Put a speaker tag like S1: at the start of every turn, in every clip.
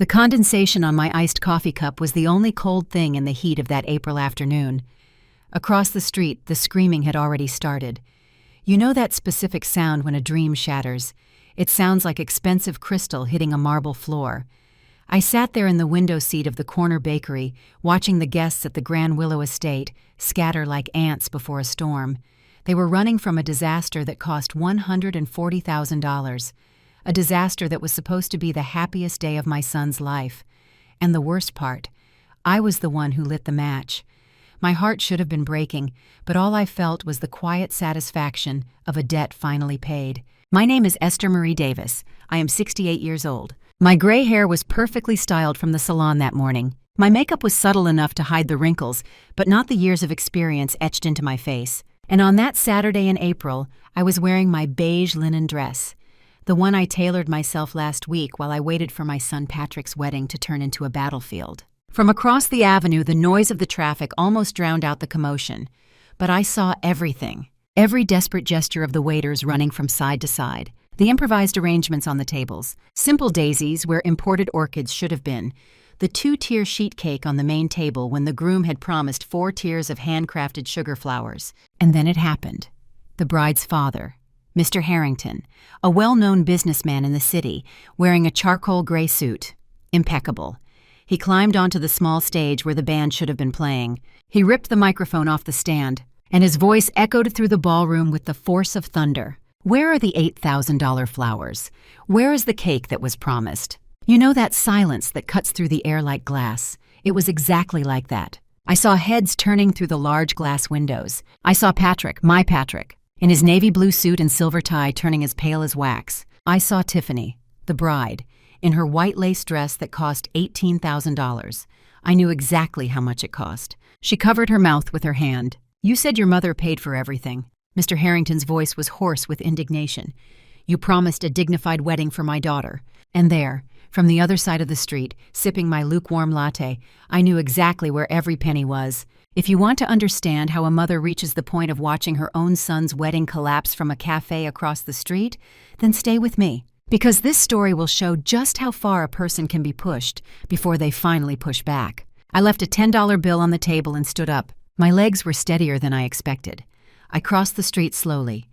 S1: The condensation on my iced coffee cup was the only cold thing in the heat of that April afternoon. Across the street, the screaming had already started. You know that specific sound when a dream shatters. It sounds like expensive crystal hitting a marble floor. I sat there in the window seat of the corner bakery, watching the guests at the Grand Willow Estate scatter like ants before a storm. They were running from a disaster that cost $140,000. A disaster that was supposed to be the happiest day of my son's life. And the worst part, I was the one who lit the match. My heart should have been breaking, but all I felt was the quiet satisfaction of a debt finally paid. My name is Esther Marie Davis. I am 68 years old. My gray hair was perfectly styled from the salon that morning. My makeup was subtle enough to hide the wrinkles, but not the years of experience etched into my face. And on that Saturday in April, I was wearing my beige linen dress. The one I tailored myself last week while I waited for my son Patrick's wedding to turn into a battlefield. From across the avenue, the noise of the traffic almost drowned out the commotion. But I saw everything. Every desperate gesture of the waiters running from side to side. The improvised arrangements on the tables. Simple daisies where imported orchids should have been. The 2-tier sheet cake on the main table when the groom had promised 4 tiers of handcrafted sugar flowers. And then it happened. The bride's father, Mr. Harrington, a well-known businessman in the city, wearing a charcoal gray suit. Impeccable. He climbed onto the small stage where the band should have been playing. He ripped the microphone off the stand, and his voice echoed through the ballroom with the force of thunder. Where are the $8,000 flowers? Where is the cake that was promised? You know that silence that cuts through the air like glass? It was exactly like that. I saw heads turning through the large glass windows. I saw Patrick, my Patrick, in his navy blue suit and silver tie turning as pale as wax. I saw Tiffany, the bride, in her white lace dress that cost $18,000. I knew exactly how much it cost. She covered her mouth with her hand. "You said your mother paid for everything." Mr. Harrington's voice was hoarse with indignation. "You promised a dignified wedding for my daughter." And there, from the other side of the street, sipping my lukewarm latte, I knew exactly where every penny was. If you want to understand how a mother reaches the point of watching her own son's wedding collapse from a cafe across the street, then stay with me. Because this story will show just how far a person can be pushed before they finally push back. I left a $10 bill on the table and stood up. My legs were steadier than I expected. I crossed the street slowly,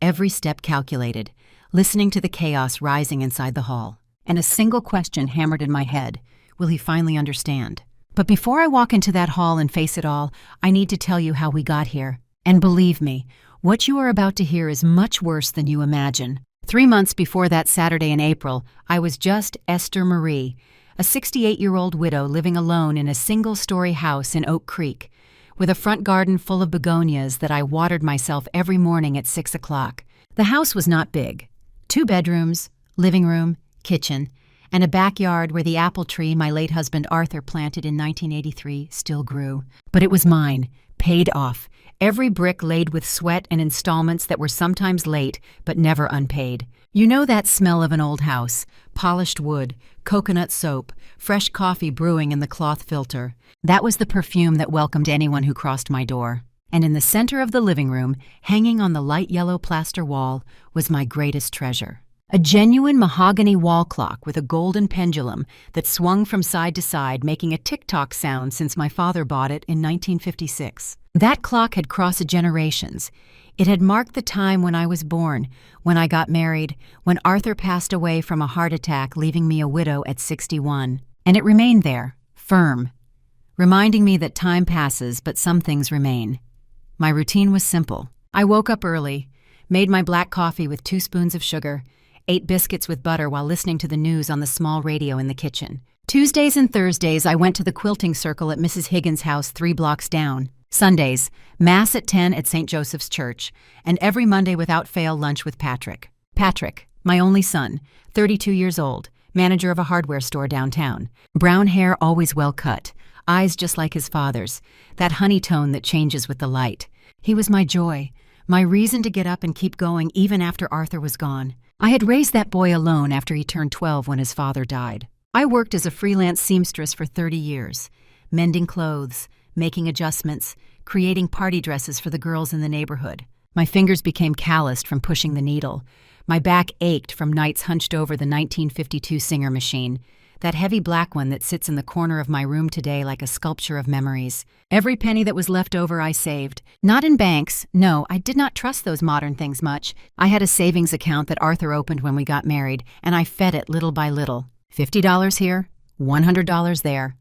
S1: every step calculated, listening to the chaos rising inside the hall. And a single question hammered in my head. Will he finally understand? But before I walk into that hall and face it all, I need to tell you how we got here. And believe me, what you are about to hear is much worse than you imagine. 3 months before that Saturday in April, I was just Esther Marie, a 68-year-old widow living alone in a single-story house in Oak Creek, with a front garden full of begonias that I watered myself every morning at 6 o'clock. The house was not big. 2 bedrooms, living room, kitchen, and a backyard where the apple tree my late husband Arthur planted in 1983 still grew. But it was mine, paid off, every brick laid with sweat and installments that were sometimes late but never unpaid. You know that smell of an old house, polished wood, coconut soap, fresh coffee brewing in the cloth filter. That was the perfume that welcomed anyone who crossed my door. And in the center of the living room, hanging on the light yellow plaster wall, was my greatest treasure. A genuine mahogany wall clock with a golden pendulum that swung from side to side, making a tick-tock sound since my father bought it in 1956. That clock had crossed generations. It had marked the time when I was born, when I got married, when Arthur passed away from a heart attack, leaving me a widow at 61. And it remained there, firm, reminding me that time passes, but some things remain. My routine was simple. I woke up early, made my black coffee with 2 spoons of sugar, ate biscuits with butter while listening to the news on the small radio in the kitchen. Tuesdays and Thursdays, I went to the quilting circle at Mrs. Higgins' house 3 blocks down. Sundays, Mass at 10 at St. Joseph's Church, and every Monday without fail lunch with Patrick. Patrick, my only son, 32 years old, manager of a hardware store downtown. Brown hair always well cut, eyes just like his father's, that honey tone that changes with the light. He was my joy, my reason to get up and keep going even after Arthur was gone. I had raised that boy alone after he turned 12 when his father died. I worked as a freelance seamstress for 30 years, mending clothes, making adjustments, creating party dresses for the girls in the neighborhood. My fingers became calloused from pushing the needle. My back ached from nights hunched over the 1952 Singer machine. that heavy black one that sits in the corner of my room today like a sculpture of memories. Every penny that was left over I saved. Not in banks. No, I did not trust those modern things much. I had a savings account that Arthur opened when we got married, and I fed it little by little. $50 here, $100 there.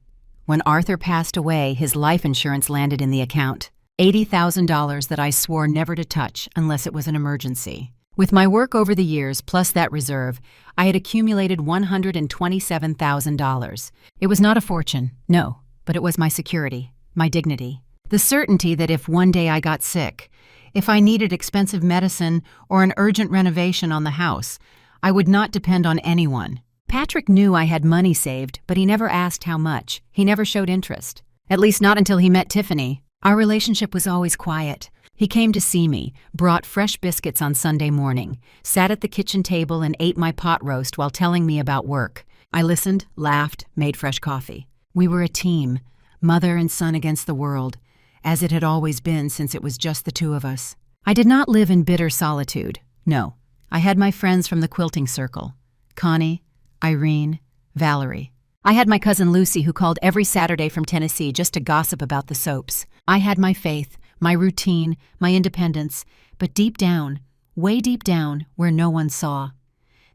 S1: When Arthur passed away, his life insurance landed in the account. $80,000 that I swore never to touch unless it was an emergency. With my work over the years, plus that reserve, I had accumulated $127,000. It was not a fortune, no, but it was my security, my dignity. The certainty that if one day I got sick, if I needed expensive medicine or an urgent renovation on the house, I would not depend on anyone. Patrick knew I had money saved, but he never asked how much. He never showed interest. At least not until he met Tiffany. Our relationship was always quiet. He came to see me, brought fresh biscuits on Sunday morning, sat at the kitchen table and ate my pot roast while telling me about work. I listened, laughed, made fresh coffee. We were a team, mother and son against the world, as it had always been since it was just the two of us. I did not live in bitter solitude. No, I had my friends from the quilting circle. Connie, Irene, Valerie. I had my cousin Lucy who called every Saturday from Tennessee just to gossip about the soaps. I had my faith, my routine, my independence, but deep down, way deep down, where no one saw,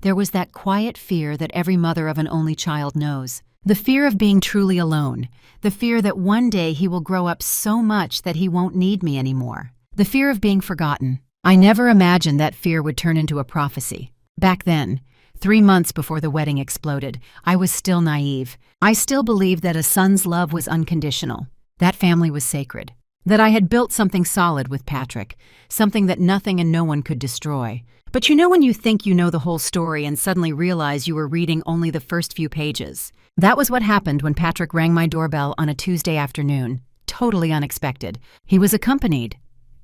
S1: there was that quiet fear that every mother of an only child knows. The fear of being truly alone. The fear that one day he will grow up so much that he won't need me anymore. The fear of being forgotten. I never imagined that fear would turn into a prophecy. Back then, 3 months before the wedding exploded, I was still naive. I still believed that a son's love was unconditional. That family was sacred. That I had built something solid with Patrick, something that nothing and no one could destroy. But you know when you think you know the whole story and suddenly realize you were reading only the first few pages? That was what happened when Patrick rang my doorbell on a Tuesday afternoon. Totally unexpected. He was accompanied,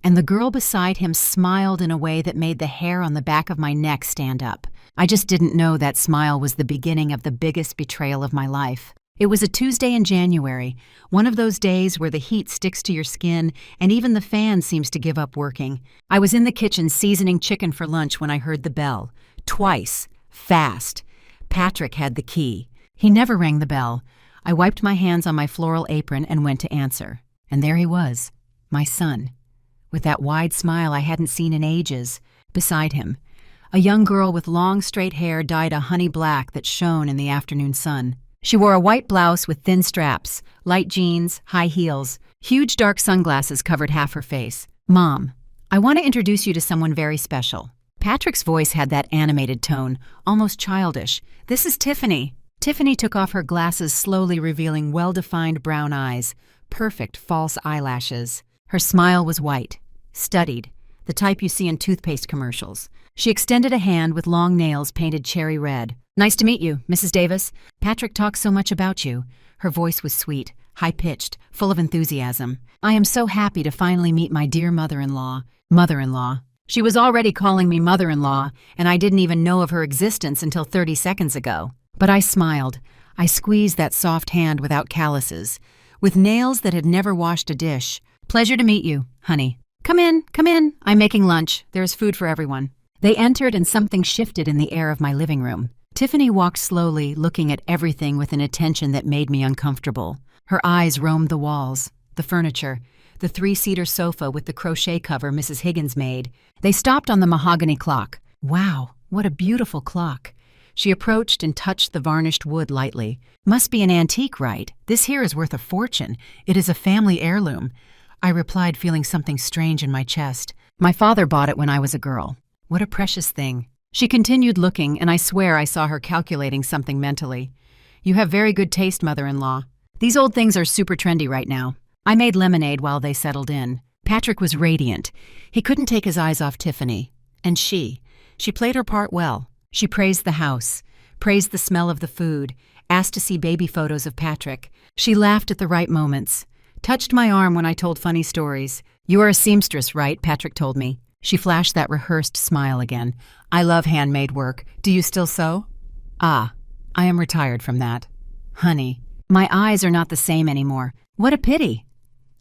S1: and the girl beside him smiled in a way that made the hair on the back of my neck stand up. I just didn't know that smile was the beginning of the biggest betrayal of my life. It was a Tuesday in January, one of those days where the heat sticks to your skin and even the fan seems to give up working. I was in the kitchen seasoning chicken for lunch when I heard the bell. Twice. Fast. Patrick had the key. He never rang the bell. I wiped my hands on my floral apron and went to answer. And there he was, my son, with that wide smile I hadn't seen in ages. Beside him, a young girl with long straight hair dyed a honey black that shone in the afternoon sun. She wore a white blouse with thin straps, light jeans, high heels. Huge dark sunglasses covered half her face. Mom, I want to introduce you to someone very special. Patrick's voice had that animated tone, almost childish. This is Tiffany. Tiffany took off her glasses, slowly revealing well-defined brown eyes, perfect false eyelashes. Her smile was white, studied, the type you see in toothpaste commercials. She extended a hand with long nails painted cherry red. Nice to meet you, Mrs. Davis. Patrick talks so much about you. Her voice was sweet, high-pitched, full of enthusiasm. I am so happy to finally meet my dear mother-in-law. Mother-in-law. She was already calling me mother-in-law, and I didn't even know of her existence until 30 seconds ago. But I smiled. I squeezed that soft hand without calluses, with nails that had never washed a dish. Pleasure to meet you, honey. Come in, come in. I'm making lunch. There's food for everyone. They entered and something shifted in the air of my living room. Tiffany walked slowly, looking at everything with an attention that made me uncomfortable. Her eyes roamed the walls, the furniture, the 3-seater sofa with the crochet cover Mrs. Higgins made. They stopped on the mahogany clock. Wow, what a beautiful clock. She approached and touched the varnished wood lightly. Must be an antique, right? This here is worth a fortune. It is a family heirloom. I replied, feeling something strange in my chest. My father bought it when I was a girl. What a precious thing. She continued looking, and I swear I saw her calculating something mentally. You have very good taste, mother-in-law. These old things are super trendy right now. I made lemonade while they settled in. Patrick was radiant. He couldn't take his eyes off Tiffany. And she played her part well. She praised the house, praised the smell of the food, asked to see baby photos of Patrick. She laughed at the right moments, touched my arm when I told funny stories. You are a seamstress, right? Patrick told me. She flashed that rehearsed smile again. I love handmade work. Do you still sew? Ah, I am retired from that. Honey, my eyes are not the same anymore. What a pity.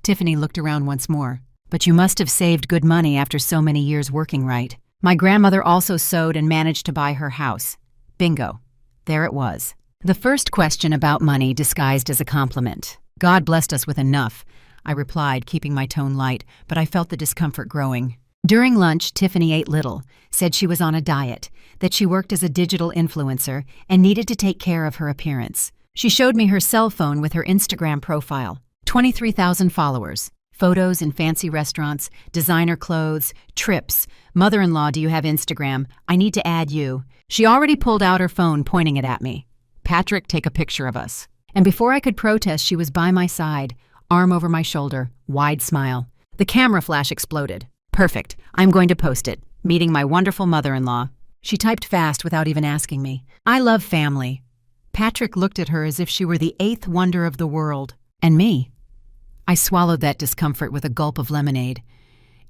S1: Tiffany looked around once more. But you must have saved good money after so many years working, right? My grandmother also sewed and managed to buy her house. Bingo. There it was. The first question about money disguised as a compliment. God blessed us with enough, I replied, keeping my tone light, but I felt the discomfort growing. During lunch, Tiffany ate little, said she was on a diet, that she worked as a digital influencer and needed to take care of her appearance. She showed me her cell phone with her Instagram profile. 23,000 followers. Photos in fancy restaurants, designer clothes, trips. Mother-in-law, do you have Instagram? I need to add you. She already pulled out her phone, pointing it at me. Patrick, take a picture of us. And before I could protest, she was by my side, arm over my shoulder, wide smile. The camera flash exploded. Perfect. I'm going to post it. Meeting my wonderful mother-in-law. She typed fast without even asking me. I love family. Patrick looked at her as if she were the eighth wonder of the world. And me. I swallowed that discomfort with a gulp of lemonade.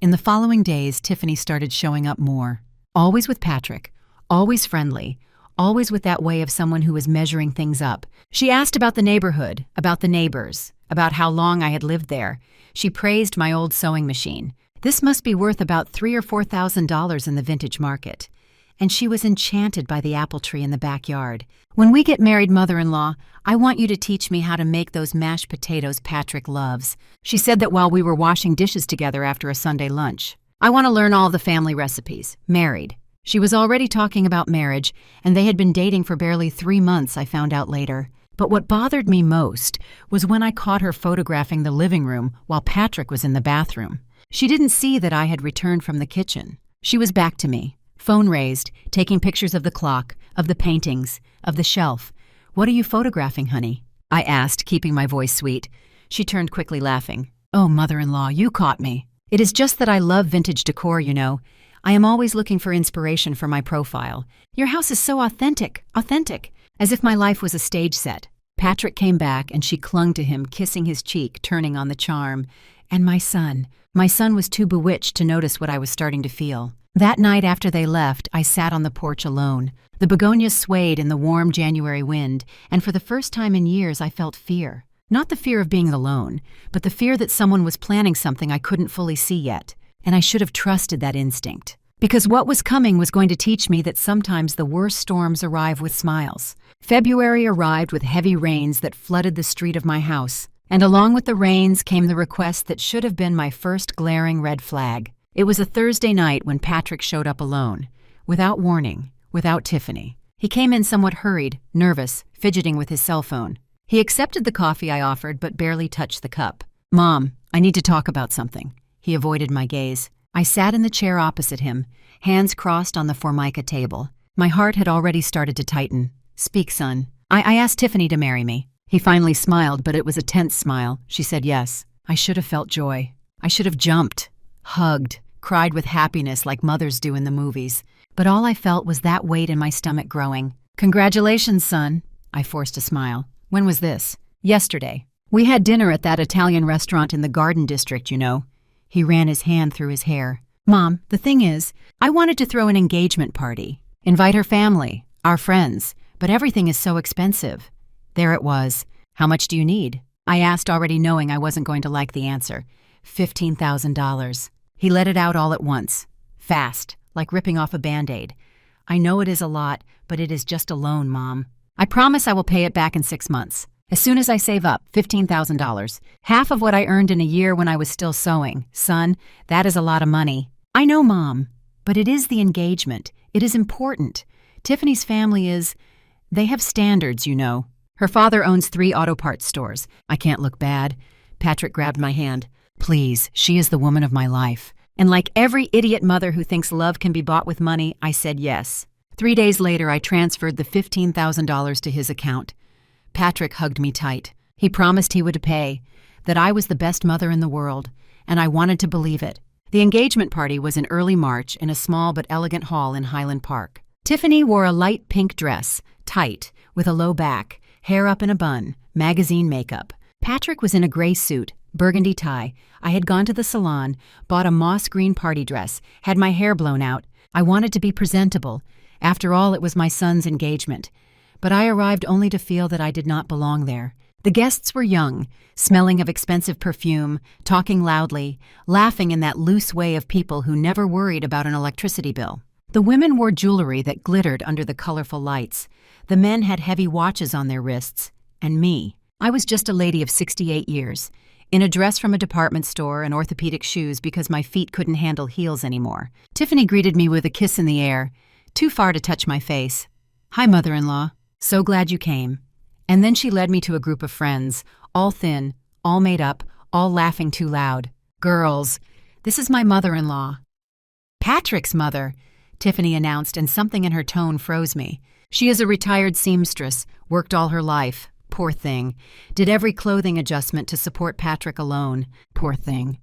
S1: In the following days, Tiffany started showing up more. Always with Patrick. Always friendly. Always with that way of someone who was measuring things up. She asked about the neighborhood, about the neighbors, about how long I had lived there. She praised my old sewing machine. This must be worth about $3,000 or $4,000 in the vintage market. And she was enchanted by the apple tree in the backyard. When we get married, mother-in-law, I want you to teach me how to make those mashed potatoes Patrick loves. She said that while we were washing dishes together after a Sunday lunch. I want to learn all the family recipes. Married. She was already talking about marriage, and they had been dating for barely 3 months, I found out later. But what bothered me most was when I caught her photographing the living room while Patrick was in the bathroom. She didn't see that I had returned from the kitchen. She was back to me, phone raised, taking pictures of the clock, of the paintings, of the shelf. What are you photographing, honey? I asked, keeping my voice sweet. She turned quickly, laughing. Oh, mother-in-law, you caught me. It is just that I love vintage decor, you know. I am always looking for inspiration for my profile. Your house is so authentic, as if my life was a stage set. Patrick came back and she clung to him, kissing his cheek, turning on the charm. And my son was too bewitched to notice what I was starting to feel. That night after they left, I sat on the porch alone. The begonias swayed in the warm January wind, and for the first time in years I felt fear. Not the fear of being alone, but the fear that someone was planning something I couldn't fully see yet. And I should have trusted that instinct. Because what was coming was going to teach me that sometimes the worst storms arrive with smiles. February arrived with heavy rains that flooded the street of my house. And along with the rains came the request that should have been my first glaring red flag. It was a Thursday night when Patrick showed up alone, without warning, without Tiffany. He came in somewhat hurried, nervous, fidgeting with his cell phone. He accepted the coffee I offered but barely touched the cup. Mom, I need to talk about something. He avoided my gaze. I sat in the chair opposite him, hands crossed on the Formica table. My heart had already started to tighten. Speak, son. I asked Tiffany to marry me. He finally smiled, but it was a tense smile. She said yes. I should have felt joy. I should have jumped, hugged, cried with happiness like mothers do in the movies. But all I felt was that weight in my stomach growing. Congratulations, son. I forced a smile. When was this? Yesterday. We had dinner at that Italian restaurant in the Garden District, you know. He ran his hand through his hair. Mom, the thing is, I wanted to throw an engagement party. Invite her family, our friends, but everything is so expensive. There it was. How much do you need? I asked, already knowing I wasn't going to like the answer. $15,000. He let it out all at once. Fast, like ripping off a Band-Aid. I know it is a lot, but it is just a loan, Mom. I promise I will pay it back in 6 months. As soon as I save up, $15,000. Half of what I earned in a year when I was still sewing. Son, that is a lot of money. I know, Mom, but it is the engagement. It is important. Tiffany's family is... They have standards, you know. Her father owns 3 auto parts stores. I can't look bad. Patrick grabbed my hand. Please, she is the woman of my life. And like every idiot mother who thinks love can be bought with money, I said yes. 3 days later, I transferred the $15,000 to his account. Patrick hugged me tight. He promised he would pay, that I was the best mother in the world, and I wanted to believe it. The engagement party was in early March in a small but elegant hall in Highland Park. Tiffany wore a light pink dress, tight, with a low back, hair up in a bun, magazine makeup. Patrick was in a gray suit, burgundy tie. I had gone to the salon, bought a moss green party dress, had my hair blown out. I wanted to be presentable. After all, it was my son's engagement. But I arrived only to feel that I did not belong there. The guests were young, smelling of expensive perfume, talking loudly, laughing in that loose way of people who never worried about an electricity bill. The women wore jewelry that glittered under the colorful lights. The men had heavy watches on their wrists. And me, I was just a lady of 68 years, in a dress from a department store and orthopedic shoes because my feet couldn't handle heels anymore. Tiffany greeted me with a kiss in the air, too far to touch my face. "Hi, mother-in-law. So glad you came." And then she led me to a group of friends, all thin, all made up, all laughing too loud. "Girls, this is my mother-in-law." "Patrick's mother," Tiffany announced, and something in her tone froze me. "She is a retired seamstress, worked all her life. Poor thing. Did every clothing adjustment to support Patrick alone. Poor thing."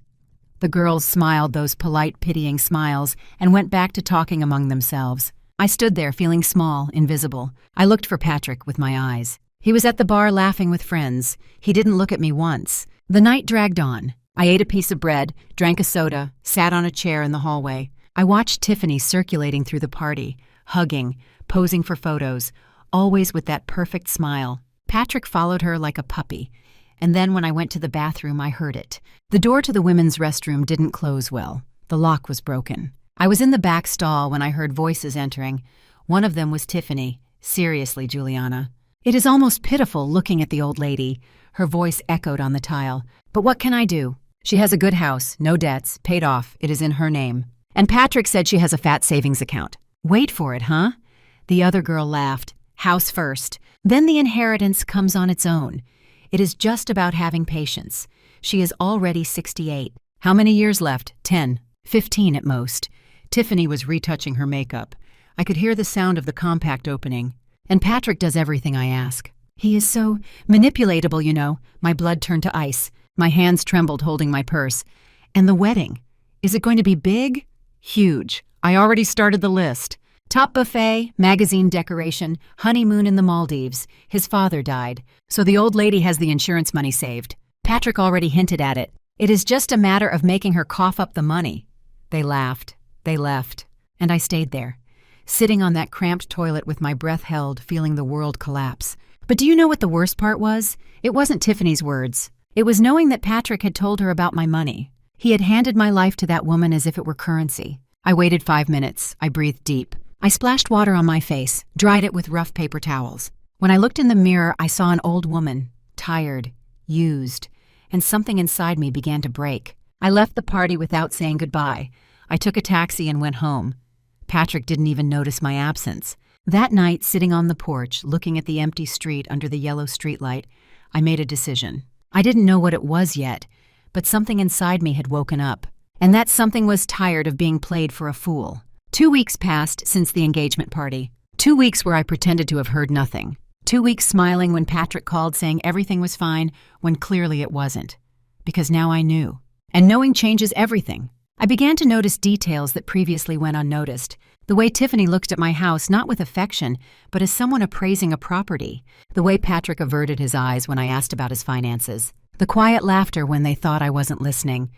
S1: The girls smiled those polite, pitying smiles and went back to talking among themselves. I stood there feeling small, invisible. I looked for Patrick with my eyes. He was at the bar laughing with friends. He didn't look at me once. The night dragged on. I ate a piece of bread, drank a soda, sat on a chair in the hallway. I watched Tiffany circulating through the party, hugging, posing for photos, always with that perfect smile. Patrick followed her like a puppy, and then when I went to the bathroom, I heard it. The door to the women's restroom didn't close well. The lock was broken. I was in the back stall when I heard voices entering. One of them was Tiffany. "Seriously, Juliana. It is almost pitiful looking at the old lady." Her voice echoed on the tile. "But what can I do? She has a good house, no debts, paid off. It is in her name. And Patrick said she has a fat savings account." "Wait for it, huh?" The other girl laughed. "House first. Then the inheritance comes on its own. It is just about having patience. She is already 68. How many years left? 10. 15 at most." Tiffany was retouching her makeup. I could hear the sound of the compact opening. "And Patrick does everything I ask. He is so manipulatable, you know." My blood turned to ice. My hands trembled holding my purse. "And the wedding? Is it going to be big?" "Huge. I already started the list. Top buffet, magazine decoration, honeymoon in the Maldives. His father died, so the old lady has the insurance money saved. Patrick already hinted at it. It is just a matter of making her cough up the money." They laughed. They left. And I stayed there, sitting on that cramped toilet with my breath held, feeling the world collapse. But do you know what the worst part was? It wasn't Tiffany's words. It was knowing that Patrick had told her about my money. He had handed my life to that woman as if it were currency. I waited 5 minutes. I breathed deep. I splashed water on my face, dried it with rough paper towels. When I looked in the mirror, I saw an old woman, tired, used, and something inside me began to break. I left the party without saying goodbye. I took a taxi and went home. Patrick didn't even notice my absence. That night, sitting on the porch, looking at the empty street under the yellow streetlight, I made a decision. I didn't know what it was yet, but something inside me had woken up. And that something was tired of being played for a fool. 2 weeks passed since the engagement party. 2 weeks where I pretended to have heard nothing. 2 weeks smiling when Patrick called saying everything was fine when clearly it wasn't. Because now I knew. And knowing changes everything. I began to notice details that previously went unnoticed. The way Tiffany looked at my house, not with affection, but as someone appraising a property. The way Patrick averted his eyes when I asked about his finances. The quiet laughter when they thought I wasn't listening.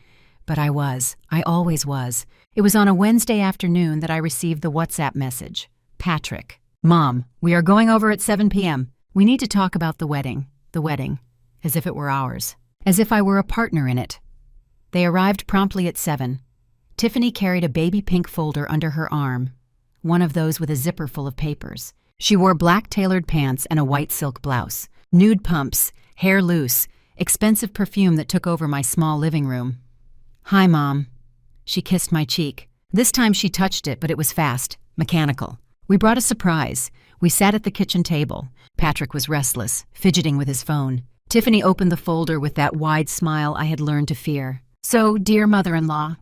S1: But I was. I always was. It was on a Wednesday afternoon that I received the WhatsApp message. "Patrick, Mom, we are going over at 7 p.m. We need to talk about the wedding." The wedding. As if it were ours. As if I were a partner in it. They arrived promptly at 7. Tiffany carried a baby pink folder under her arm. One of those with a zipper full of papers. She wore black tailored pants and a white silk blouse. Nude pumps, hair loose, expensive perfume that took over my small living room. "Hi, Mom." She kissed my cheek. This time she touched it, but it was fast, mechanical. We brought a surprise. We sat at the kitchen table. Patrick was restless, fidgeting with his phone. Tiffany opened the folder with that wide smile I had learned to fear. "So, dear mother-in-law."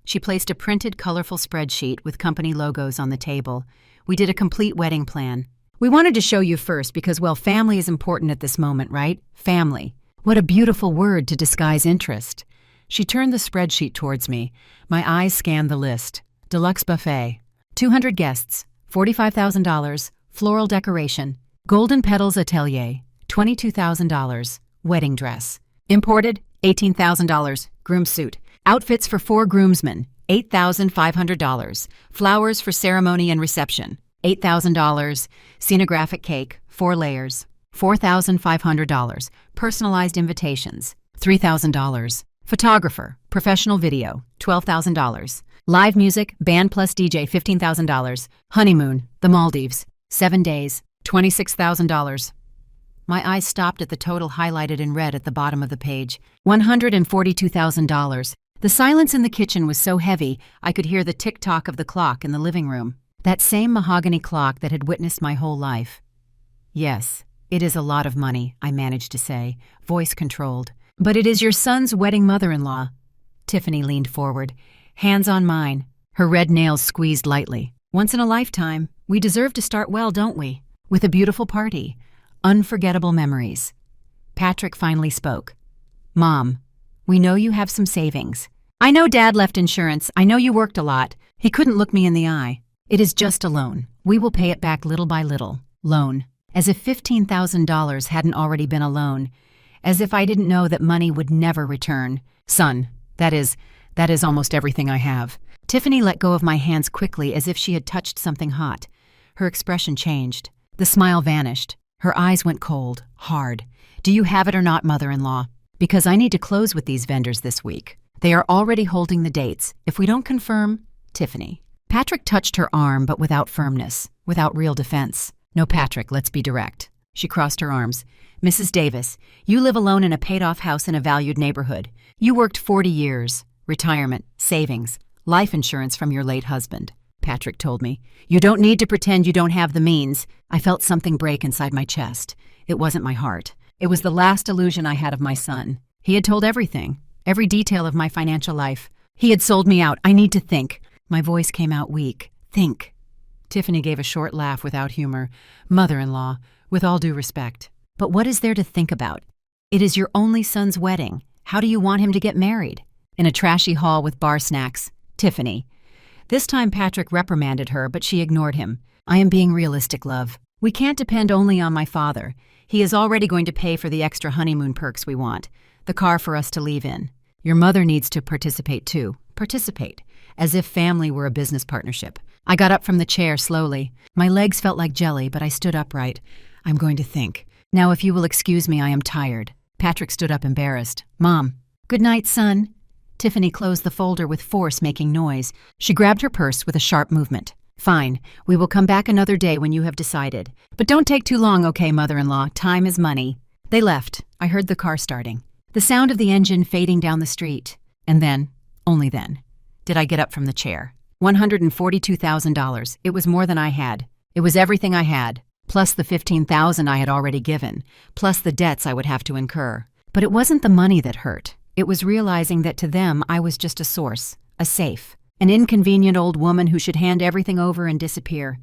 S1: She placed a printed, colorful spreadsheet with company logos on the table. We did a complete wedding plan. "We wanted to show you first because, well, family is important at this moment, right? Family. What a beautiful word to disguise interest." She turned the spreadsheet towards me. My eyes scanned the list. Deluxe buffet. 200 guests. $45,000. Floral decoration. Golden Petals Atelier. $22,000. Wedding dress. Imported. $18,000. Groom suit. Outfits for 4 groomsmen. $8,500. Flowers for ceremony and reception. $8,000. Scenographic cake. 4 layers. $4,500. Personalized invitations. $3,000. Photographer, professional video, $12,000. Live music, band plus DJ, $15,000. Honeymoon, the Maldives, 7 days, $26,000. My eyes stopped at the total highlighted in red at the bottom of the page. $142,000. The silence in the kitchen was so heavy, I could hear the tick-tock of the clock in the living room. That same mahogany clock that had witnessed my whole life. Yes, it is a lot of money, I managed to say, voice controlled. But it is your son's wedding mother-in-law. Tiffany leaned forward, hands on mine, her red nails squeezed lightly. Once in a lifetime, we deserve to start well, don't we? With a beautiful party. Unforgettable memories. Patrick finally spoke. Mom, we know you have some savings. I know Dad left insurance. I know you worked a lot. He couldn't look me in the eye. It is just a loan. We will pay it back little by little. Loan. As if $15,000 hadn't already been a loan. As if I didn't know that money would never return. Son, that is almost everything I have. Tiffany let go of my hands quickly as if she had touched something hot. Her expression changed. The smile vanished. Her eyes went cold, hard. Do you have it or not, mother-in-law? Because I need to close with these vendors this week. They are already holding the dates. If we don't confirm, Tiffany. Patrick touched her arm, but without firmness, without real defense. No, Patrick, let's be direct. She crossed her arms. Mrs. Davis, you live alone in a paid-off house in a valued neighborhood. You worked 40 years. Retirement, savings, life insurance from your late husband. Patrick told me. You don't need to pretend you don't have the means. I felt something break inside my chest. It wasn't my heart. It was the last illusion I had of my son. He had told everything, every detail of my financial life. He had sold me out. I need to think. My voice came out weak. Think. Tiffany gave a short laugh without humor. Mother-in-law, with all due respect. But what is there to think about? It is your only son's wedding. How do you want him to get married? In a trashy hall with bar snacks. Tiffany. This time Patrick reprimanded her, but she ignored him. I am being realistic, love. We can't depend only on my father. He is already going to pay for the extra honeymoon perks we want. The car for us to leave in. Your mother needs to participate too. Participate. As if family were a business partnership. I got up from the chair slowly. My legs felt like jelly, but I stood upright. I'm going to think. Now, if you will excuse me, I am tired. Patrick stood up embarrassed. Mom. Good night, son. Tiffany closed the folder with force, making noise. She grabbed her purse with a sharp movement. Fine. We will come back another day when you have decided. But don't take too long, okay, mother-in-law? Time is money. They left. I heard the car starting. The sound of the engine fading down the street. And then, only then, did I get up from the chair. $142,000. It was more than I had. It was everything I had, plus the $15,000 I had already given, plus the debts I would have to incur. But it wasn't the money that hurt. It was realizing that to them I was just a source, a safe, an inconvenient old woman who should hand everything over and disappear.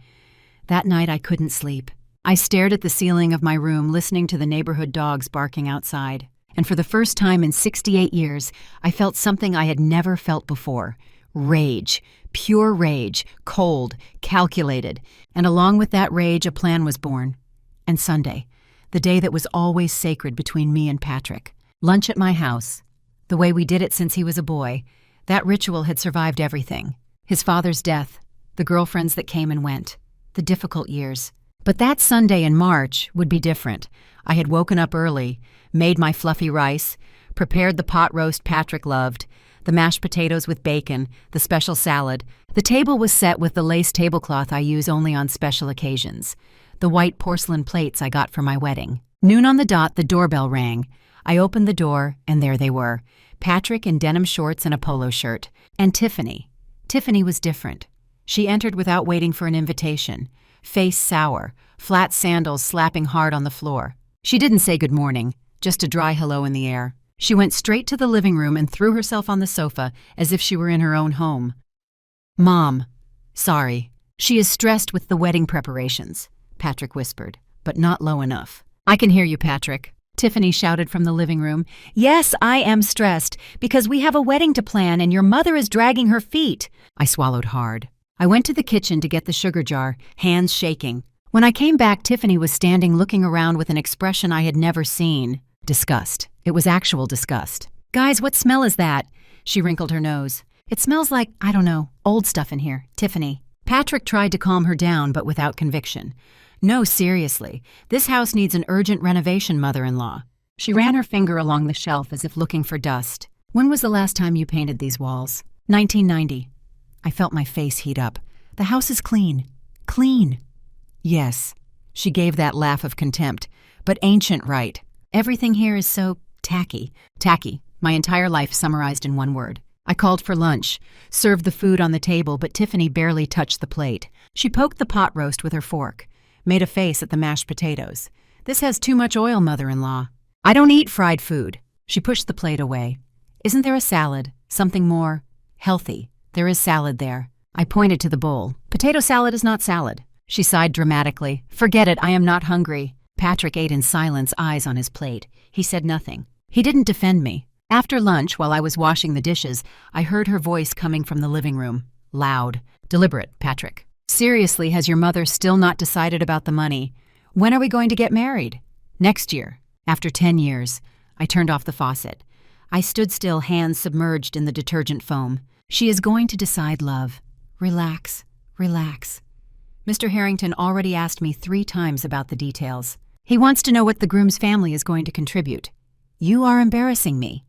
S1: That night I couldn't sleep. I stared at the ceiling of my room, listening to the neighborhood dogs barking outside. And for the first time in 68 years, I felt something I had never felt before. Rage. Pure rage. Cold. Calculated. And along with that rage, a plan was born. And Sunday, the day that was always sacred between me and Patrick. Lunch at my house. The way we did it since he was a boy. That ritual had survived everything. His father's death. The girlfriends that came and went. The difficult years. But that Sunday in March would be different. I had woken up early, made my fluffy rice, prepared the pot roast Patrick loved, the mashed potatoes with bacon, the special salad. The table was set with the lace tablecloth I use only on special occasions, the white porcelain plates I got for my wedding. Noon on the dot, the doorbell rang. I opened the door, and there they were, Patrick in denim shorts and a polo shirt, and Tiffany. Tiffany was different. She entered without waiting for an invitation, face sour, flat sandals slapping hard on the floor. She didn't say good morning, just a dry hello in the air. She went straight to the living room and threw herself on the sofa as if she were in her own home. Mom. Sorry. She is stressed with the wedding preparations, Patrick whispered, but not low enough. I can hear you, Patrick. Tiffany shouted from the living room. Yes, I am stressed, because we have a wedding to plan and your mother is dragging her feet. I swallowed hard. I went to the kitchen to get the sugar jar, hands shaking. When I came back, Tiffany was standing looking around with an expression I had never seen. Disgust. It was actual disgust. Guys, what smell is that? She wrinkled her nose. It smells like, I don't know, old stuff in here. Tiffany. Patrick tried to calm her down, but without conviction. No, seriously. This house needs an urgent renovation, mother-in-law. She ran her finger along the shelf as if looking for dust. When was the last time you painted these walls? 1990. I felt my face heat up. The house is clean. Clean. Yes. She gave that laugh of contempt. But ancient right. Everything here is so tacky. Tacky. My entire life summarized in one word. I called for lunch, served the food on the table, but Tiffany barely touched the plate. She poked the pot roast with her fork, made a face at the mashed potatoes. This has too much oil, mother-in-law. I don't eat fried food. She pushed the plate away. Isn't there a salad? Something more healthy. There is salad there. I pointed to the bowl. Potato salad is not salad. She sighed dramatically. Forget it, I am not hungry. Patrick ate in silence, eyes on his plate. He said nothing. He didn't defend me. After lunch, while I was washing the dishes, I heard her voice coming from the living room. Loud. Deliberate, Patrick. Seriously, has your mother still not decided about the money? When are we going to get married? Next year. After 10 years. I turned off the faucet. I stood still, hands submerged in the detergent foam. She is going to decide, love. Relax. Relax. Mr. Harrington already asked me 3 times about the details. He wants to know what the groom's family is going to contribute. You are embarrassing me.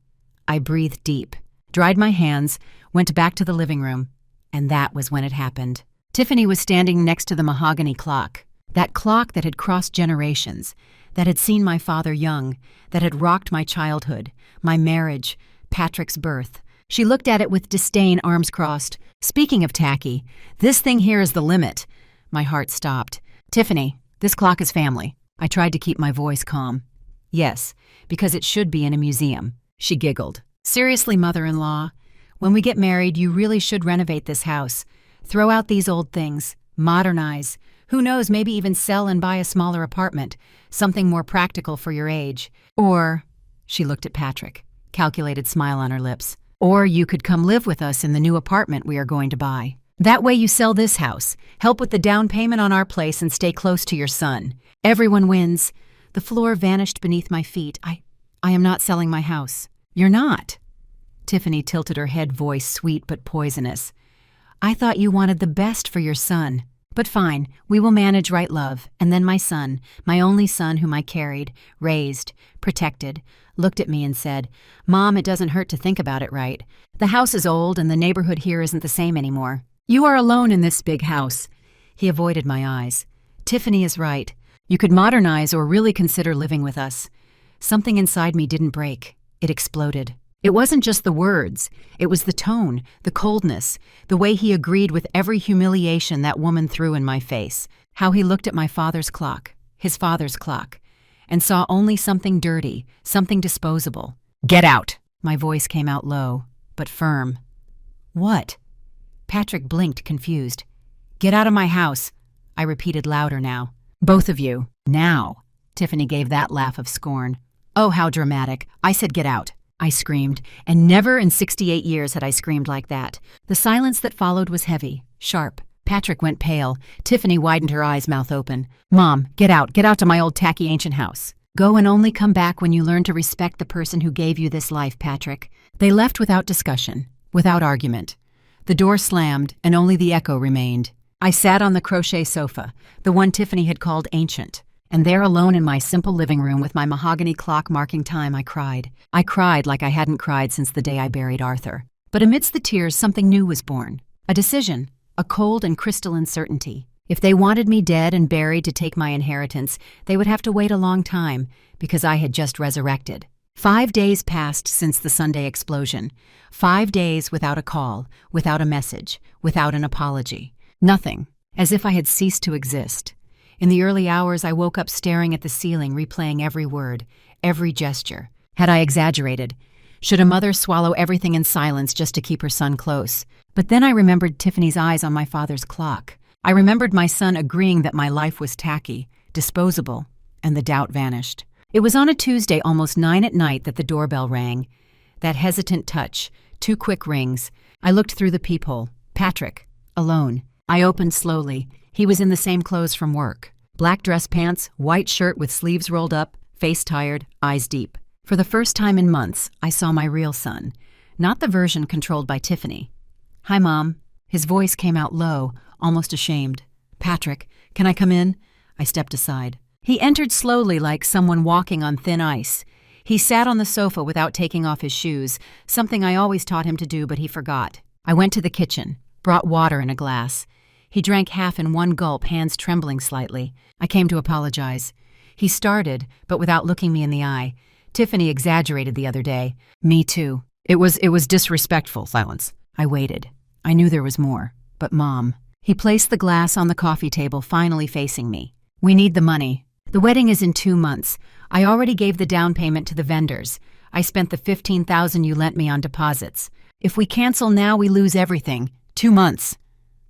S1: I breathed deep, dried my hands, went back to the living room, and that was when it happened. Tiffany was standing next to the mahogany clock, that clock that had crossed generations, that had seen my father young, that had rocked my childhood, my marriage, Patrick's birth. She looked at it with disdain, arms crossed. Speaking of tacky, this thing here is the limit. My heart stopped. Tiffany, this clock is family. I tried to keep my voice calm. Yes, because it should be in a museum. She giggled. Seriously, mother-in-law, when we get married, you really should renovate this house. Throw out these old things. Modernize. Who knows, maybe even sell and buy a smaller apartment. Something more practical for your age. Or, she looked at Patrick, calculated smile on her lips. Or you could come live with us in the new apartment we are going to buy. That way you sell this house, help with the down payment on our place, and stay close to your son. Everyone wins. The floor vanished beneath my feet. I am not selling my house. You're not. Tiffany tilted her head, voice sweet but poisonous. I thought you wanted the best for your son. But fine, we will manage, right, love. And then my son, my only son whom I carried, raised, protected, looked at me and said, Mom, it doesn't hurt to think about it, right? The house is old and the neighborhood here isn't the same anymore. You are alone in this big house. He avoided my eyes. Tiffany is right. You could modernize or really consider living with us. Something inside me didn't break. It exploded. It wasn't just the words. It was the tone, the coldness, the way he agreed with every humiliation that woman threw in my face. How he looked at my father's clock, his father's clock, and saw only something dirty, something disposable. Get out! My voice came out low, but firm. What? Patrick blinked, confused. Get out of my house. I repeated louder now. Both of you. Now. Tiffany gave that laugh of scorn. Oh, how dramatic. I said get out. I screamed, and never in 68 years had I screamed like that. The silence that followed was heavy, sharp. Patrick went pale. Tiffany widened her eyes, mouth open. Mom, get out. Get out to my old tacky ancient house. Go and only come back when you learn to respect the person who gave you this life, Patrick. They left without discussion, without argument. The door slammed, and only the echo remained. I sat on the crochet sofa, the one Tiffany had called ancient. And there alone in my simple living room with my mahogany clock marking time, I cried. I cried like I hadn't cried since the day I buried Arthur. But amidst the tears, something new was born. A decision, a cold and crystalline certainty. If they wanted me dead and buried to take my inheritance, they would have to wait a long time, because I had just resurrected. 5 days passed since the Sunday explosion. 5 days without a call, without a message, without an apology. Nothing, as if I had ceased to exist. In the early hours, I woke up staring at the ceiling, replaying every word, every gesture. Had I exaggerated? Should a mother swallow everything in silence just to keep her son close? But then I remembered Tiffany's eyes on my father's clock. I remembered my son agreeing that my life was tacky, disposable, and the doubt vanished. It was on a Tuesday, almost 9 at night, that the doorbell rang. That hesitant touch, 2 quick rings. I looked through the peephole. Patrick, alone. I opened slowly. He was in the same clothes from work. Black dress pants, white shirt with sleeves rolled up, face tired, eyes deep. For the first time in months, I saw my real son, not the version controlled by Tiffany. Hi, Mom. His voice came out low, almost ashamed. Patrick, can I come in? I stepped aside. He entered slowly like someone walking on thin ice. He sat on the sofa without taking off his shoes, something I always taught him to do, but he forgot. I went to the kitchen. brought water in a glass. He drank half in one gulp, hands trembling slightly. I came to apologize. He started, but without looking me in the eye. Tiffany exaggerated the other day. Me too. It was disrespectful. Silence. I waited. I knew there was more. But Mom. He placed the glass on the coffee table, finally facing me. We need the money. The wedding is in 2 months. I already gave the down payment to the vendors. I spent the $15,000 you lent me on deposits. If we cancel now, we lose everything. 2 months.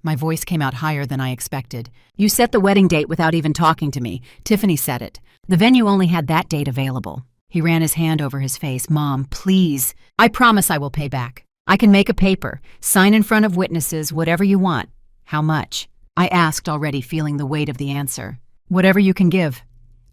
S1: My voice came out higher than I expected. You set the wedding date without even talking to me. Tiffany said it. The venue only had that date available. He ran his hand over his face. Mom, please. I promise I will pay back. I can make a paper, sign in front of witnesses, whatever you want. How much? I asked, already feeling the weight of the answer. Whatever you can give.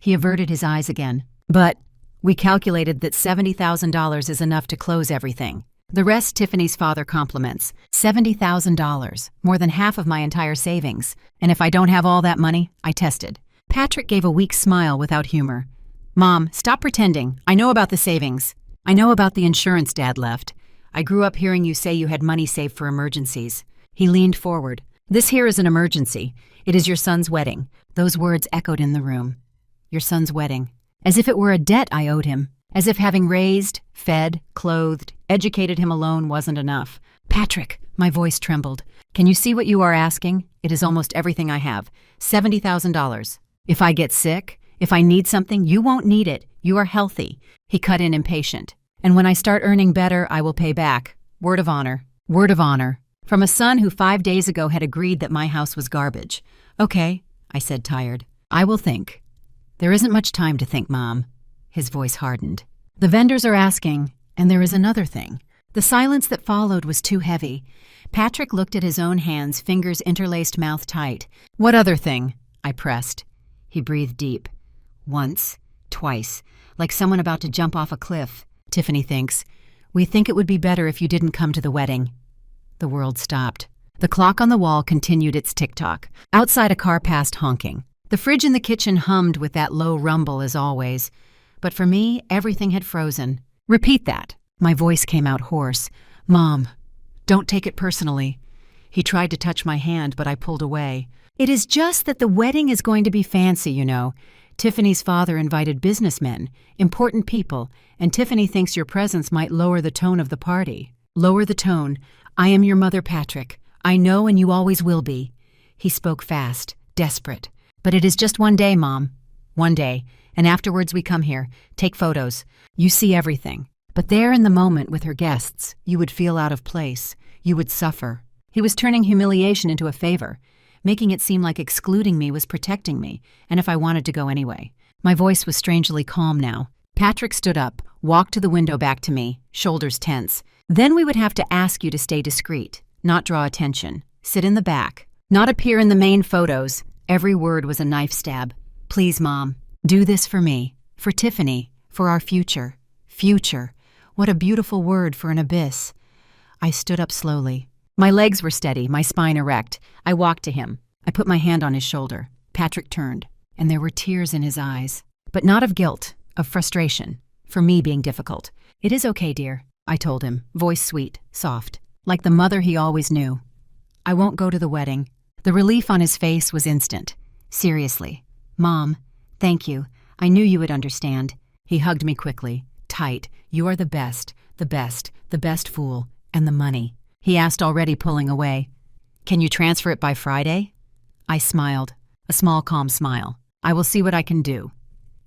S1: He averted his eyes again. But we calculated that $70,000 is enough to close everything. The rest Tiffany's father compliments. $70,000, more than half of my entire savings. And if I don't have all that money, I tested. Patrick gave a weak smile without humor. Mom, stop pretending. I know about the savings. I know about the insurance Dad left. I grew up hearing you say you had money saved for emergencies. He leaned forward. This here is an emergency. It is your son's wedding. Those words echoed in the room. Your son's wedding. As if it were a debt I owed him. As if having raised, fed, clothed, educated him alone wasn't enough. Patrick, my voice trembled. Can you see what you are asking? It is almost everything I have. $70,000. If I get sick, if I need something, you won't need it. You are healthy. He cut in impatient. And when I start earning better, I will pay back. Word of honor. Word of honor. From a son who 5 days ago had agreed that my house was garbage. Okay, I said, tired. I will think. There isn't much time to think, Mom. His voice hardened. The vendors are asking, and there is another thing. The silence that followed was too heavy. Patrick looked at his own hands, fingers interlaced, mouth tight. What other thing? I pressed. He breathed deep. Once, twice, like someone about to jump off a cliff. Tiffany thinks. We think it would be better if you didn't come to the wedding. The world stopped. The clock on the wall continued its tick-tock. Outside, a car passed honking. The fridge in the kitchen hummed with that low rumble as always. But for me, everything had frozen. Repeat that. My voice came out hoarse. Mom, don't take it personally. He tried to touch my hand, but I pulled away. It is just that the wedding is going to be fancy, you know. Tiffany's father invited businessmen, important people, and Tiffany thinks your presence might lower the tone of the party. Lower the tone. I am your mother, Patrick. I know, and you always will be. He spoke fast, desperate. But it is just one day, Mom. One day. And afterwards we come here, take photos. You see everything. But there in the moment with her guests, you would feel out of place. You would suffer. He was turning humiliation into a favor, making it seem like excluding me was protecting me, and if I wanted to go anyway. My voice was strangely calm now. Patrick stood up, walked to the window back to me, shoulders tense. Then we would have to ask you to stay discreet, not draw attention, sit in the back, not appear in the main photos. Every word was a knife stab. Please, Mom, do this for me, for Tiffany, for our future. Future. What a beautiful word for an abyss. I stood up slowly. My legs were steady, my spine erect. I walked to him. I put my hand on his shoulder. Patrick turned, and there were tears in his eyes. But not of guilt, of frustration, for me being difficult. It is okay, dear, I told him, voice sweet, soft, like the mother he always knew. I won't go to the wedding. The relief on his face was instant. Seriously. Mom, thank you. I knew you would understand. He hugged me quickly, tight. You are the best, the best, the best fool, and the money. He asked, already pulling away. Can you transfer it by Friday? I smiled, a small calm smile. I will see what I can do.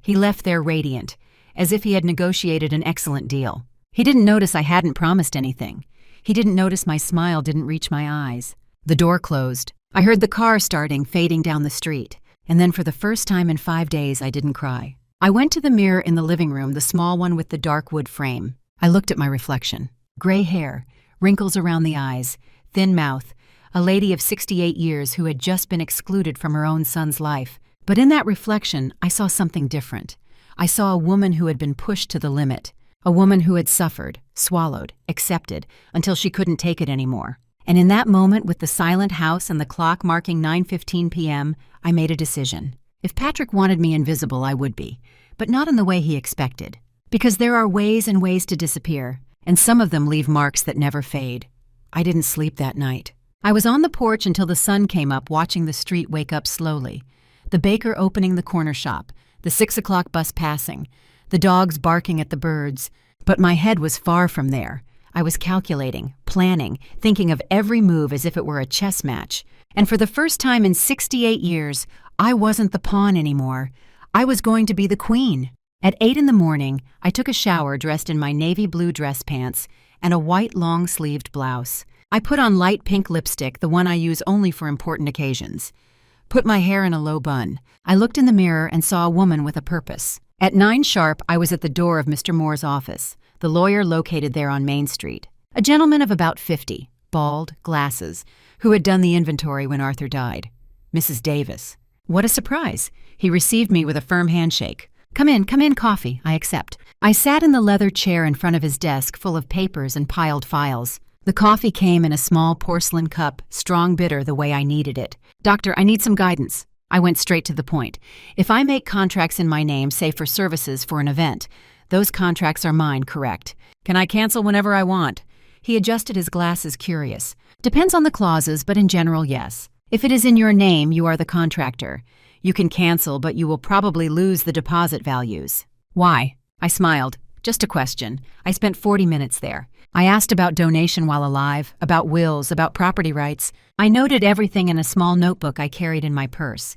S1: He left there radiant, as if he had negotiated an excellent deal. He didn't notice I hadn't promised anything. He didn't notice my smile didn't reach my eyes. The door closed. I heard the car starting, fading down the street. And then for the first time in 5 days, I didn't cry. I went to the mirror in the living room, the small one with the dark wood frame. I looked at my reflection. Gray hair, wrinkles around the eyes, thin mouth, a lady of 68 years who had just been excluded from her own son's life. But in that reflection, I saw something different. I saw a woman who had been pushed to the limit, a woman who had suffered, swallowed, accepted, until she couldn't take it anymore. And in that moment, with the silent house and the clock marking 9:15 p.m., I made a decision. If Patrick wanted me invisible, I would be, but not in the way he expected. Because there are ways and ways to disappear, and some of them leave marks that never fade. I didn't sleep that night. I was on the porch until the sun came up, watching the street wake up slowly. The baker opening the corner shop, the 6 o'clock bus passing, the dogs barking at the birds. But my head was far from there. I was calculating, planning, thinking of every move as if it were a chess match. And for the first time in 68 years, I wasn't the pawn anymore. I was going to be the queen. At 8 in the morning, I took a shower dressed in my navy blue dress pants and a white long-sleeved blouse. I put on light pink lipstick, the one I use only for important occasions. Put my hair in a low bun. I looked in the mirror and saw a woman with a purpose. At 9 sharp, I was at the door of Mr. Moore's office, the lawyer located there on Main Street. A gentleman of about 50, bald, glasses, who had done the inventory when Arthur died. Mrs. Davis. What a surprise! He received me with a firm handshake. Come in, coffee, I accept. I sat in the leather chair in front of his desk full of papers and piled files. The coffee came in a small porcelain cup, strong bitter the way I needed it. Doctor, I need some guidance. I went straight to the point. If I make contracts in my name, say for services for an event, those contracts are mine, correct? Can I cancel whenever I want? He adjusted his glasses, curious. Depends on the clauses, but in general, yes. If it is in your name, you are the contractor. You can cancel, but you will probably lose the deposit values. Why? I smiled. Just a question. I spent 40 minutes there. I asked about donation while alive, about wills, about property rights. I noted everything in a small notebook I carried in my purse.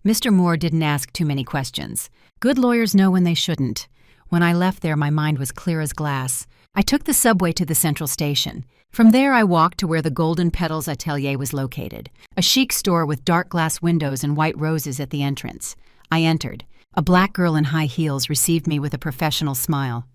S1: Mr. Moore didn't ask too many questions. Good lawyers know when they shouldn't. When I left there, my mind was clear as glass. I took the subway to the central station. From there, I walked to where the Golden Petals Atelier was located, a chic store with dark glass windows and white roses at the entrance. I entered. A black girl in high heels received me with a professional smile.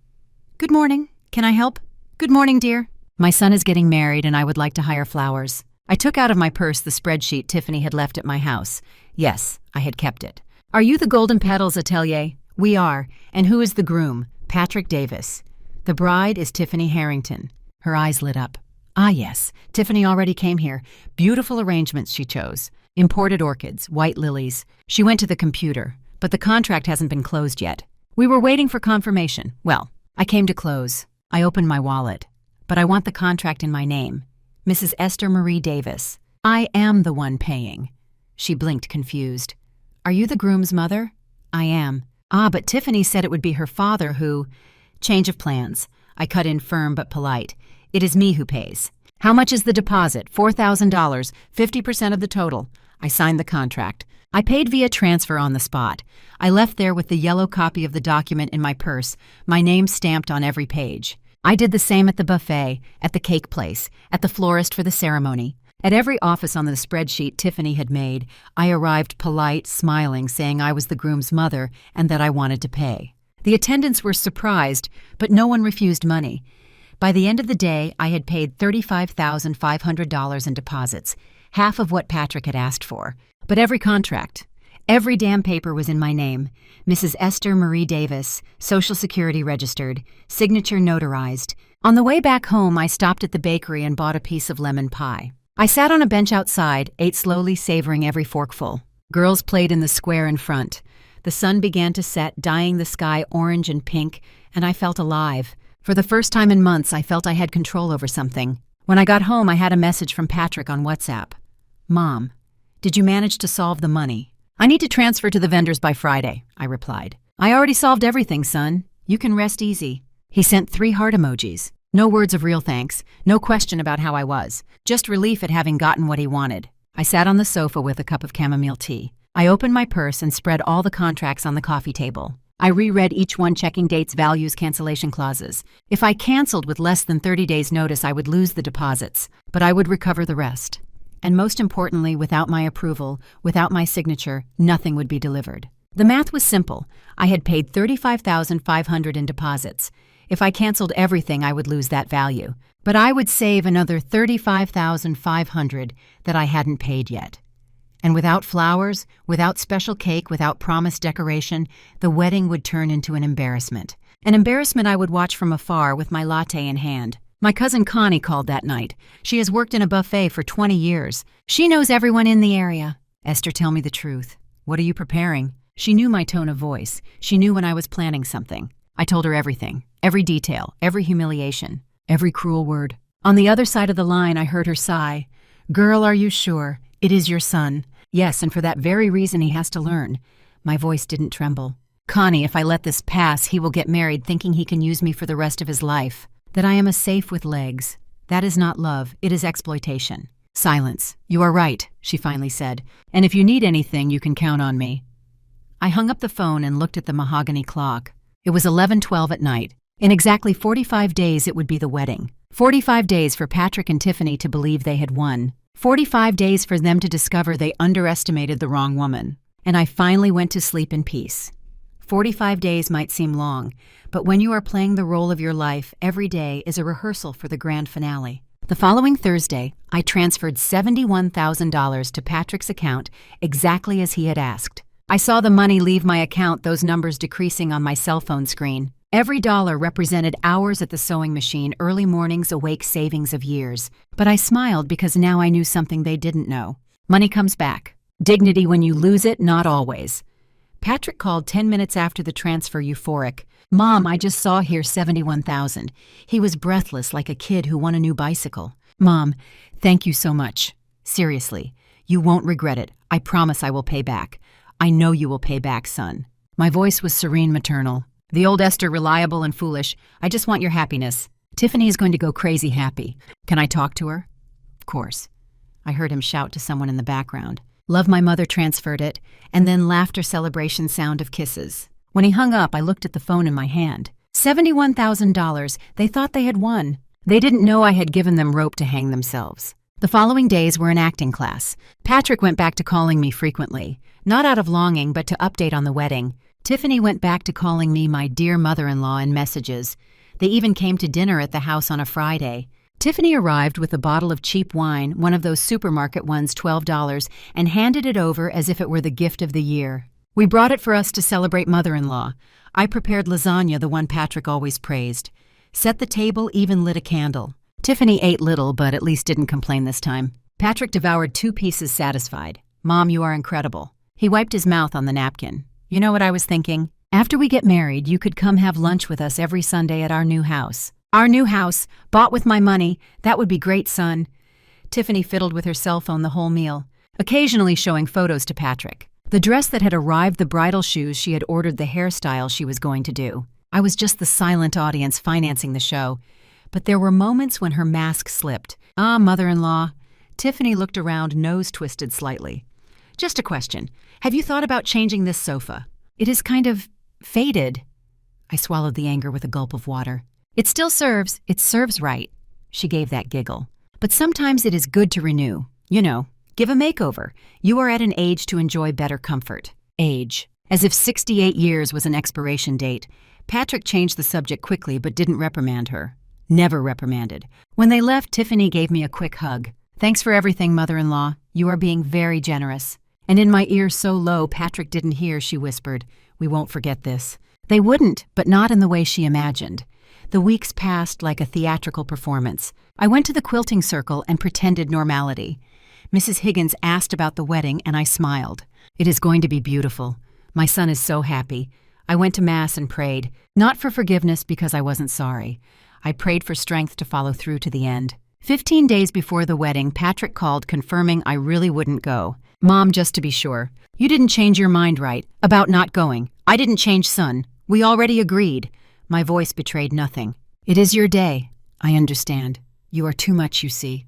S1: Good morning. Can I help? Good morning, dear. My son is getting married and I would like to hire flowers. I took out of my purse the spreadsheet Tiffany had left at my house. Yes, I had kept it. Are you the Golden Petals Atelier? We are. And who is the groom? Patrick Davis. The bride is Tiffany Harrington. Her eyes lit up. Ah, yes. Tiffany already came here. Beautiful arrangements she chose. Imported orchids, white lilies. She went to the computer, but the contract hasn't been closed yet. We were waiting for confirmation. Well, I came to close. I opened my wallet. But I want the contract in my name. Mrs. Esther Marie Davis. I am the one paying. She blinked, confused. Are you the groom's mother? I am. Ah, but Tiffany said it would be her father who… Change of plans. I cut in firm but polite. It is me who pays. How much is the deposit? $4,000, 50% of the total. I signed the contract. I paid via transfer on the spot. I left there with the yellow copy of the document in my purse, my name stamped on every page. I did the same at the buffet, at the cake place, at the florist for the ceremony. At every office on the spreadsheet Tiffany had made, I arrived polite, smiling, saying I was the groom's mother and that I wanted to pay. The attendants were surprised, but no one refused money. By the end of the day, I had paid $35,500 in deposits, half of what Patrick had asked for. But every contract, every damn paper was in my name. Mrs. Esther Marie Davis, Social Security registered, signature notarized. On the way back home, I stopped at the bakery and bought a piece of lemon pie. I sat on a bench outside, ate slowly, savoring every forkful. Girls played in the square in front. The sun began to set, dyeing the sky orange and pink, and I felt alive. For the first time in months, I felt I had control over something. When I got home, I had a message from Patrick on WhatsApp. Mom, did you manage to solve the money? I need to transfer to the vendors by Friday, I replied. I already solved everything, son. You can rest easy. He sent 3 heart emojis. No words of real thanks, no question about how I was, just relief at having gotten what he wanted. I sat on the sofa with a cup of chamomile tea. I opened my purse and spread all the contracts on the coffee table. I reread each one, checking dates, values, cancellation clauses. If I canceled with less than 30 days' notice, I would lose the deposits, but I would recover the rest. And most importantly, without my approval, without my signature, nothing would be delivered. The math was simple. I had paid $35,500 in deposits. If I canceled everything, I would lose that value. But I would save another $35,500 that I hadn't paid yet. And without flowers, without special cake, without promised decoration, the wedding would turn into an embarrassment. An embarrassment I would watch from afar with my latte in hand. My cousin Connie called that night. She has worked in a buffet for 20 years. She knows everyone in the area. Esther, tell me the truth. What are you preparing? She knew my tone of voice. She knew when I was planning something. I told her everything, every detail, every humiliation, every cruel word. On the other side of the line, I heard her sigh. Girl, are you sure? It is your son. Yes, and for that very reason he has to learn. My voice didn't tremble. Connie, if I let this pass, he will get married thinking he can use me for the rest of his life. That I am a safe with legs. That is not love, it is exploitation. Silence. You are right, she finally said. And if you need anything, you can count on me. I hung up the phone and looked at the mahogany clock. It was 11:12 at night. In exactly 45 days it would be the wedding. 45 days for Patrick and Tiffany to believe they had won. 45 days for them to discover they underestimated the wrong woman. And I finally went to sleep in peace. 45 days might seem long, but when you are playing the role of your life, every day is a rehearsal for the grand finale. The following Thursday, I transferred $71,000 to Patrick's account exactly as he had asked. I saw the money leave my account, those numbers decreasing on my cell phone screen. Every dollar represented hours at the sewing machine, early mornings, awake savings of years. But I smiled because now I knew something they didn't know. Money comes back. Dignity when you lose it, not always. Patrick called 10 minutes after the transfer, euphoric. Mom, I just saw here $71,000. He was breathless like a kid who won a new bicycle. Mom, thank you so much. Seriously, you won't regret it. I promise I will pay back. I know you will pay back, son. My voice was serene, maternal. The old Esther, reliable and foolish. I just want your happiness. Tiffany is going to go crazy happy. Can I talk to her? Of course. I heard him shout to someone in the background. Love my mother transferred it, and then laughter, celebration, sound of kisses. When he hung up, I looked at the phone in my hand. $71,000. They thought they had won. They didn't know I had given them rope to hang themselves. The following days were an acting class. Patrick went back to calling me frequently, not out of longing, but to update on the wedding. Tiffany went back to calling me my dear mother-in-law in messages. They even came to dinner at the house on a Friday. Tiffany arrived with a bottle of cheap wine, one of those supermarket ones, $12, and handed it over as if it were the gift of the year. We brought it for us to celebrate mother-in-law. I prepared lasagna, the one Patrick always praised. Set the table, even lit a candle. Tiffany ate little, but at least didn't complain this time. Patrick devoured 2 pieces satisfied. Mom, you are incredible. He wiped his mouth on the napkin. You know what I was thinking? After we get married, you could come have lunch with us every Sunday at our new house. Our new house, bought with my money. That would be great, son. Tiffany fiddled with her cell phone the whole meal, occasionally showing photos to Patrick. The dress that had arrived, the bridal shoes she had ordered, the hairstyle she was going to do. I was just the silent audience financing the show. But there were moments when her mask slipped. Ah, mother-in-law. Tiffany looked around, nose twisted slightly. Just a question. Have you thought about changing this sofa? It is kind of faded. I swallowed the anger with a gulp of water. It still serves. It serves right. She gave that giggle. But sometimes it is good to renew. You know, give a makeover. You are at an age to enjoy better comfort. Age. As if 68 years was an expiration date. Patrick changed the subject quickly but didn't reprimand her. Never reprimanded. When they left, Tiffany gave me a quick hug. Thanks for everything, mother-in-law. You are being very generous. And in my ear so low Patrick didn't hear, she whispered, we won't forget this. They wouldn't, but not in the way she imagined. The weeks passed like a theatrical performance. I went to the quilting circle and pretended normality. Mrs. Higgins asked about the wedding, and I smiled. It is going to be beautiful. My son is so happy. I went to Mass and prayed, not for forgiveness because I wasn't sorry. I prayed for strength to follow through to the end. 15 days before the wedding, Patrick called confirming I really wouldn't go. Mom, just to be sure. You didn't change your mind, right? About not going. I didn't change, son. We already agreed. My voice betrayed nothing. It is your day. I understand. You are too much, you see.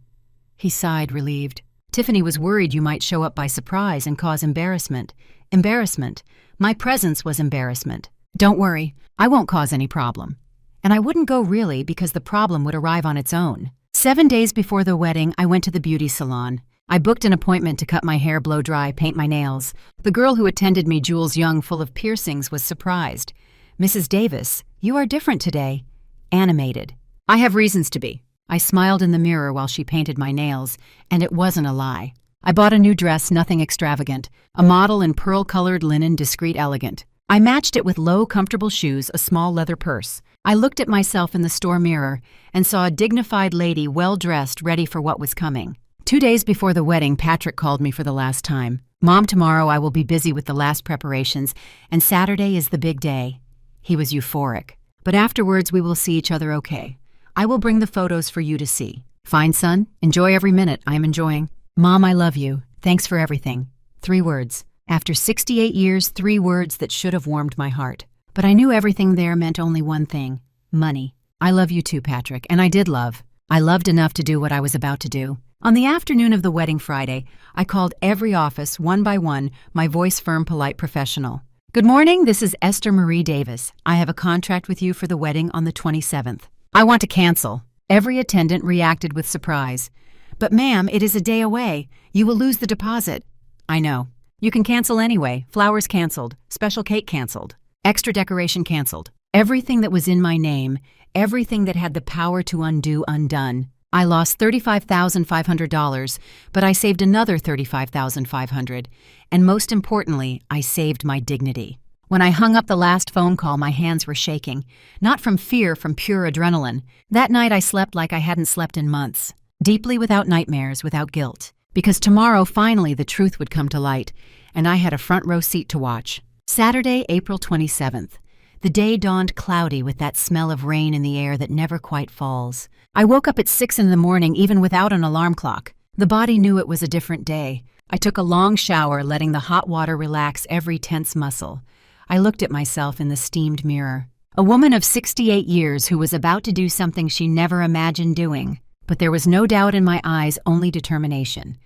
S1: He sighed, relieved. Tiffany was worried you might show up by surprise and cause embarrassment. Embarrassment. My presence was embarrassment. Don't worry. I won't cause any problem. And I wouldn't go really because the problem would arrive on its own. 7 days before the wedding, I went to the beauty salon. I booked an appointment to cut my hair, blow dry, paint my nails. The girl who attended me, Jules Young, full of piercings, was surprised. Mrs. Davis, you are different today. Animated. I have reasons to be. I smiled in the mirror while she painted my nails, and it wasn't a lie. I bought a new dress, nothing extravagant. A model in pearl-colored linen, discreet, elegant. I matched it with low, comfortable shoes, a small leather purse. I looked at myself in the store mirror and saw a dignified lady, well-dressed, ready for what was coming. 2 days before the wedding, Patrick called me for the last time. Mom, tomorrow I will be busy with the last preparations, and Saturday is the big day. He was euphoric. But afterwards we will see each other okay. I will bring the photos for you to see. Fine, son. Enjoy every minute I am enjoying. Mom, I love you. Thanks for everything. 3 words. After 68 years, 3 words that should have warmed my heart. But I knew everything there meant only one thing: money. I love you too, Patrick, and I did love. I loved enough to do what I was about to do. On the afternoon of the wedding Friday, I called every office, one by one, my voice firm, polite professional. Good morning, this is Esther Marie Davis. I have a contract with you for the wedding on the 27th. I want to cancel. Every attendant reacted with surprise. But ma'am, it is a day away. You will lose the deposit. I know. You can cancel anyway. Flowers canceled. Special cake canceled. Extra decoration canceled. Everything that was in my name, everything that had the power to undo, undone. I lost $35,500, but I saved another $35,500. And most importantly, I saved my dignity. When I hung up the last phone call, my hands were shaking. Not from fear, from pure adrenaline. That night I slept like I hadn't slept in months. Deeply, without nightmares, without guilt. Because tomorrow, finally, the truth would come to light, and I had a front row seat to watch. Saturday, April 27th. The day dawned cloudy with that smell of rain in the air that never quite falls. I woke up at 6 in the morning, even without an alarm clock. The body knew it was a different day. I took a long shower, letting the hot water relax every tense muscle. I looked at myself in the steamed mirror. A woman of 68 years who was about to do something she never imagined doing. But there was no doubt in my eyes, only determination.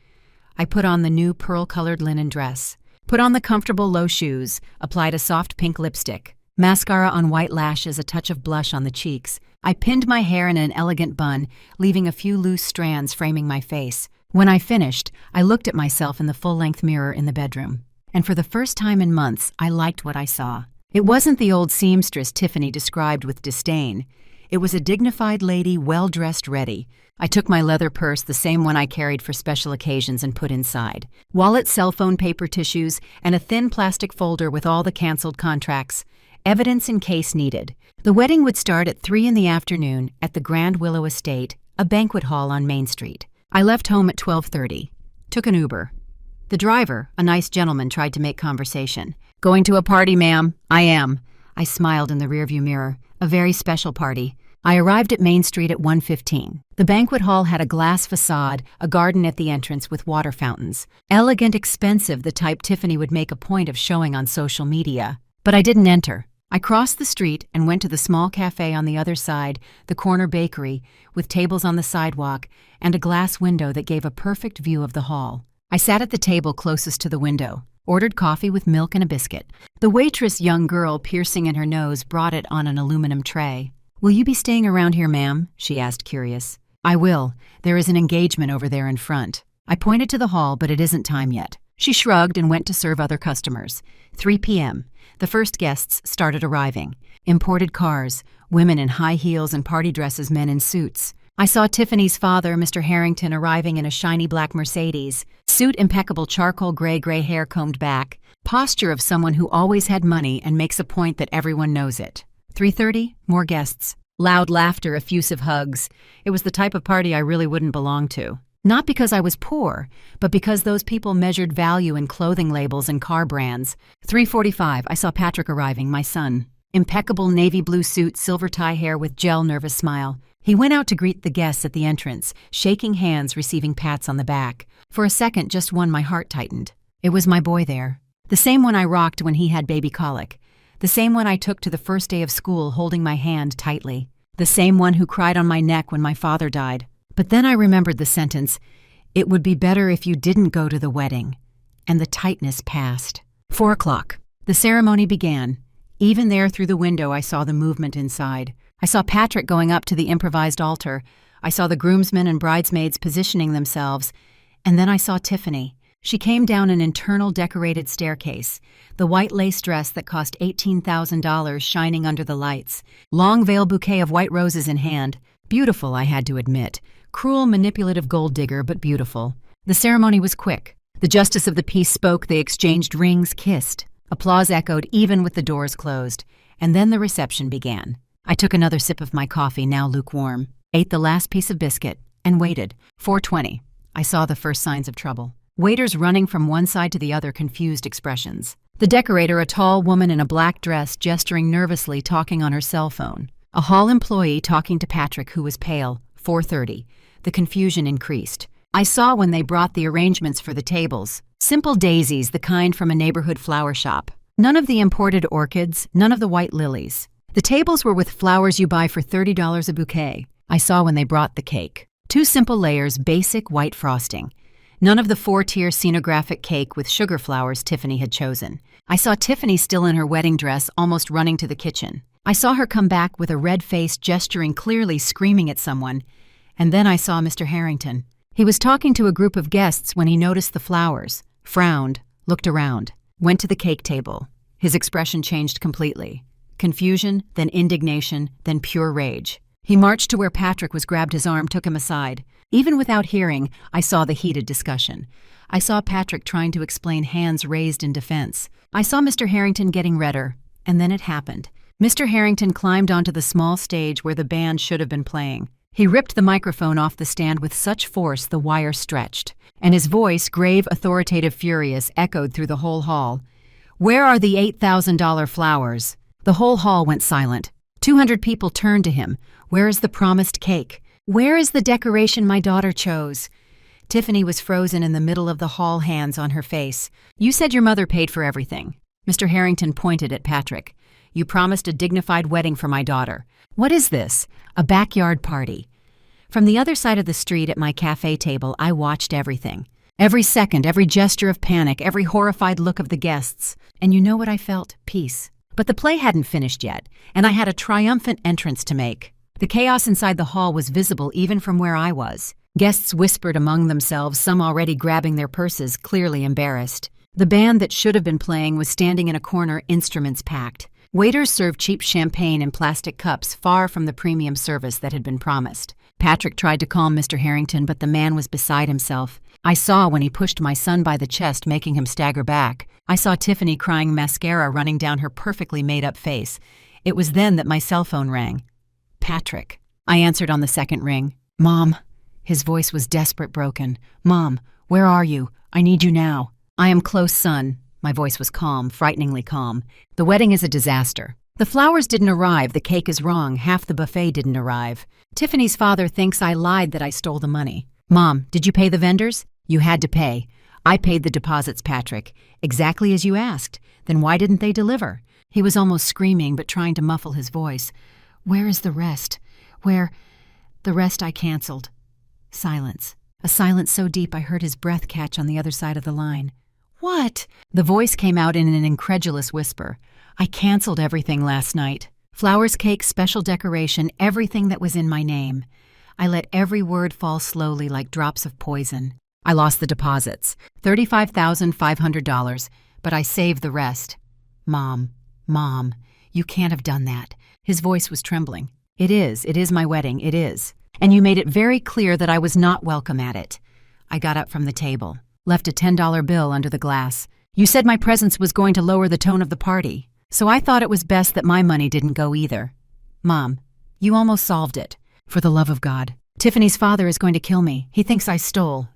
S1: I put on the new pearl-colored linen dress, put on the comfortable low shoes, applied a soft pink lipstick, mascara on white lashes, a touch of blush on the cheeks. I pinned my hair in an elegant bun, leaving a few loose strands framing my face. When I finished, I looked at myself in the full-length mirror in the bedroom. And for the first time in months, I liked what I saw. It wasn't the old seamstress Tiffany described with disdain. It was a dignified lady, well-dressed, ready. I took my leather purse, the same one I carried for special occasions, and put inside. Wallet, cell phone, paper tissues, and a thin plastic folder with all the canceled contracts. Evidence in case needed. The wedding would start at 3 in the afternoon at the Grand Willow Estate, a banquet hall on Main Street. I left home at 12:30. Took an Uber. The driver, a nice gentleman, tried to make conversation. Going to a party, ma'am? I am. I smiled in the rearview mirror. A very special party. I arrived at Main Street at 1:15. The banquet hall had a glass facade, a garden at the entrance with water fountains. Elegant, expensive, the type Tiffany would make a point of showing on social media. But I didn't enter. I crossed the street and went to the small cafe on the other side, the corner bakery, with tables on the sidewalk and a glass window that gave a perfect view of the hall. I sat at the table closest to the window, ordered coffee with milk and a biscuit. The waitress, young girl, piercing in her nose, brought it on an aluminum tray. "Will you be staying around here, ma'am?" she asked, curious. "I will. There is an engagement over there in front." I pointed to the hall, but it isn't time yet. She shrugged and went to serve other customers. 3 p.m. The first guests started arriving. Imported cars, women in high heels and party dresses, men in suits. I saw Tiffany's father, Mr. Harrington, arriving in a shiny black Mercedes. Suit impeccable, charcoal gray hair combed back. Posture of someone who always had money and makes a point that everyone knows it. 3:30, more guests. Loud laughter, effusive hugs. It was the type of party I really wouldn't belong to. Not because I was poor, but because those people measured value in clothing labels and car brands. 3:45, I saw Patrick arriving, my son. Impeccable navy blue suit, silver tie hair with gel, nervous smile. He went out to greet the guests at the entrance, shaking hands, receiving pats on the back. For a second, just one, my heart tightened. It was my boy there. The same one I rocked when he had baby colic. The same one I took to the first day of school holding my hand tightly. The same one who cried on my neck when my father died. But then I remembered the sentence, "It would be better if you didn't go to the wedding." And the tightness passed. 4 o'clock. The ceremony began. Even there through the window I saw the movement inside. I saw Patrick going up to the improvised altar. I saw the groomsmen and bridesmaids positioning themselves. And then I saw Tiffany. She came down an internal decorated staircase, the white lace dress that cost $18,000 shining under the lights, long veil bouquet of white roses in hand. Beautiful, I had to admit. Cruel, manipulative gold digger, but beautiful. The ceremony was quick. The justice of the peace spoke, they exchanged rings, kissed. Applause echoed even with the doors closed. And then the reception began. I took another sip of my coffee, now lukewarm, ate the last piece of biscuit, and waited. 4:20. I saw the first signs of trouble. Waiters running from one side to the other, confused expressions. The decorator, a tall woman in a black dress, gesturing nervously, talking on her cell phone. A hall employee talking to Patrick, who was pale. 4:30. The confusion increased. I saw when they brought the arrangements for the tables. Simple daisies, the kind from a neighborhood flower shop. None of the imported orchids, none of the white lilies. The tables were with flowers you buy for $30 a bouquet. I saw when they brought the cake. 2 simple layers, basic white frosting. None of the 4-tier scenographic cake with sugar flowers Tiffany had chosen. I saw Tiffany still in her wedding dress, almost running to the kitchen. I saw her come back with a red face, gesturing clearly, screaming at someone. And then I saw Mr. Harrington. He was talking to a group of guests when he noticed the flowers, frowned, looked around, went to the cake table. His expression changed completely. Confusion, then indignation, then pure rage. He marched to where Patrick was, grabbed his arm, took him aside. Even without hearing, I saw the heated discussion. I saw Patrick trying to explain, hands raised in defense. I saw Mr. Harrington getting redder, and then it happened. Mr. Harrington climbed onto the small stage where the band should have been playing. He ripped the microphone off the stand with such force the wire stretched, and his voice, grave, authoritative, furious, echoed through the whole hall. "Where are the $8,000 flowers?" The whole hall went silent. 200 people turned to him. "Where is the promised cake? Where is the decoration my daughter chose?" Tiffany was frozen in the middle of the hall, hands on her face. "You said your mother paid for everything." Mr. Harrington pointed at Patrick. "You promised a dignified wedding for my daughter. What is this? A backyard party?" From the other side of the street at my cafe table, I watched everything. Every second, every gesture of panic, every horrified look of the guests. And you know what I felt? Peace. But the play hadn't finished yet, and I had a triumphant entrance to make. The chaos inside the hall was visible even from where I was. Guests whispered among themselves, some already grabbing their purses, clearly embarrassed. The band that should have been playing was standing in a corner, instruments packed. Waiters served cheap champagne in plastic cups, far from the premium service that had been promised. Patrick tried to calm Mr. Harrington, but the man was beside himself. I saw when he pushed my son by the chest, making him stagger back. I saw Tiffany crying, mascara running down her perfectly made-up face. It was then that my cell phone rang. "Patrick." I answered on the second ring. "Mom." His voice was desperate, broken. "Mom, where are you? I need you now." "I am close, son." My voice was calm, frighteningly calm. "The wedding is a disaster. The flowers didn't arrive, the cake is wrong, half the buffet didn't arrive. Tiffany's father thinks I lied that I stole the money." "Mom, did you pay the vendors?" "You had to pay. I paid the deposits, Patrick. Exactly as you asked. Then why didn't they deliver?" He was almost screaming, but trying to muffle his voice. "Where is the rest? Where?" "The rest I canceled." Silence. A silence so deep I heard his breath catch on the other side of the line. "What?" The voice came out in an incredulous whisper. "I canceled everything last night. Flowers, cake, special decoration, everything that was in my name. I let every word fall slowly like drops of poison. I lost the deposits, $35,500, but I saved the rest." Mom, you can't have done that." His voice was trembling. It is my wedding, it is. And you made it very clear that I was not welcome at it." I got up from the table, left a $10 bill under the glass. "You said my presence was going to lower the tone of the party, so I thought it was best that my money didn't go either." "Mom, you almost solved it. For the love of God. Tiffany's father is going to kill me. He thinks I stole,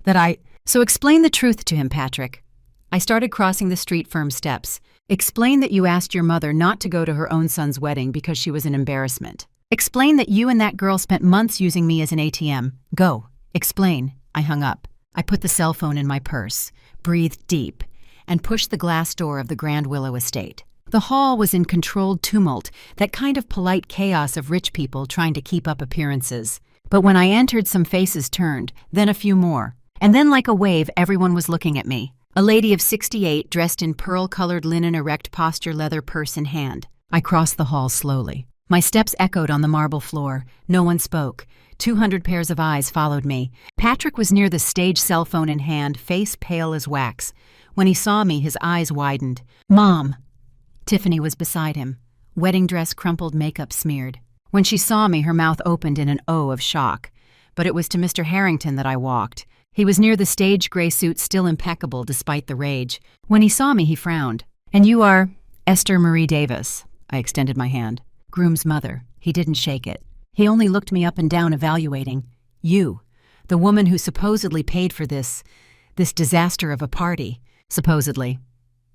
S1: So explain the truth to him, Patrick." I started crossing the street, firm steps. "Explain that you asked your mother not to go to her own son's wedding because she was an embarrassment. Explain that you and that girl spent months using me as an ATM. Go. Explain." I hung up. I put the cell phone in my purse, breathed deep, and pushed the glass door of the Grand Willow estate. The hall was in controlled tumult, that kind of polite chaos of rich people trying to keep up appearances. But when I entered, some faces turned, then a few more. And then like a wave, everyone was looking at me. A lady of 68, dressed in pearl-colored linen, erect posture, leather purse in hand. I crossed the hall slowly. My steps echoed on the marble floor. No one spoke. 200 pairs of eyes followed me. Patrick was near the stage, cell phone in hand, face pale as wax. When he saw me, his eyes widened. "Mom!" Tiffany was beside him. Wedding dress crumpled, makeup smeared. When she saw me, her mouth opened in an O of shock. But it was to Mr. Harrington that I walked. He was near the stage, gray suit still impeccable despite the rage. When he saw me, he frowned. "And you are Esther Marie Davis." I extended my hand. "Groom's mother." He didn't shake it. He only looked me up and down, evaluating. "You, the woman who supposedly paid for this disaster of a party. Supposedly."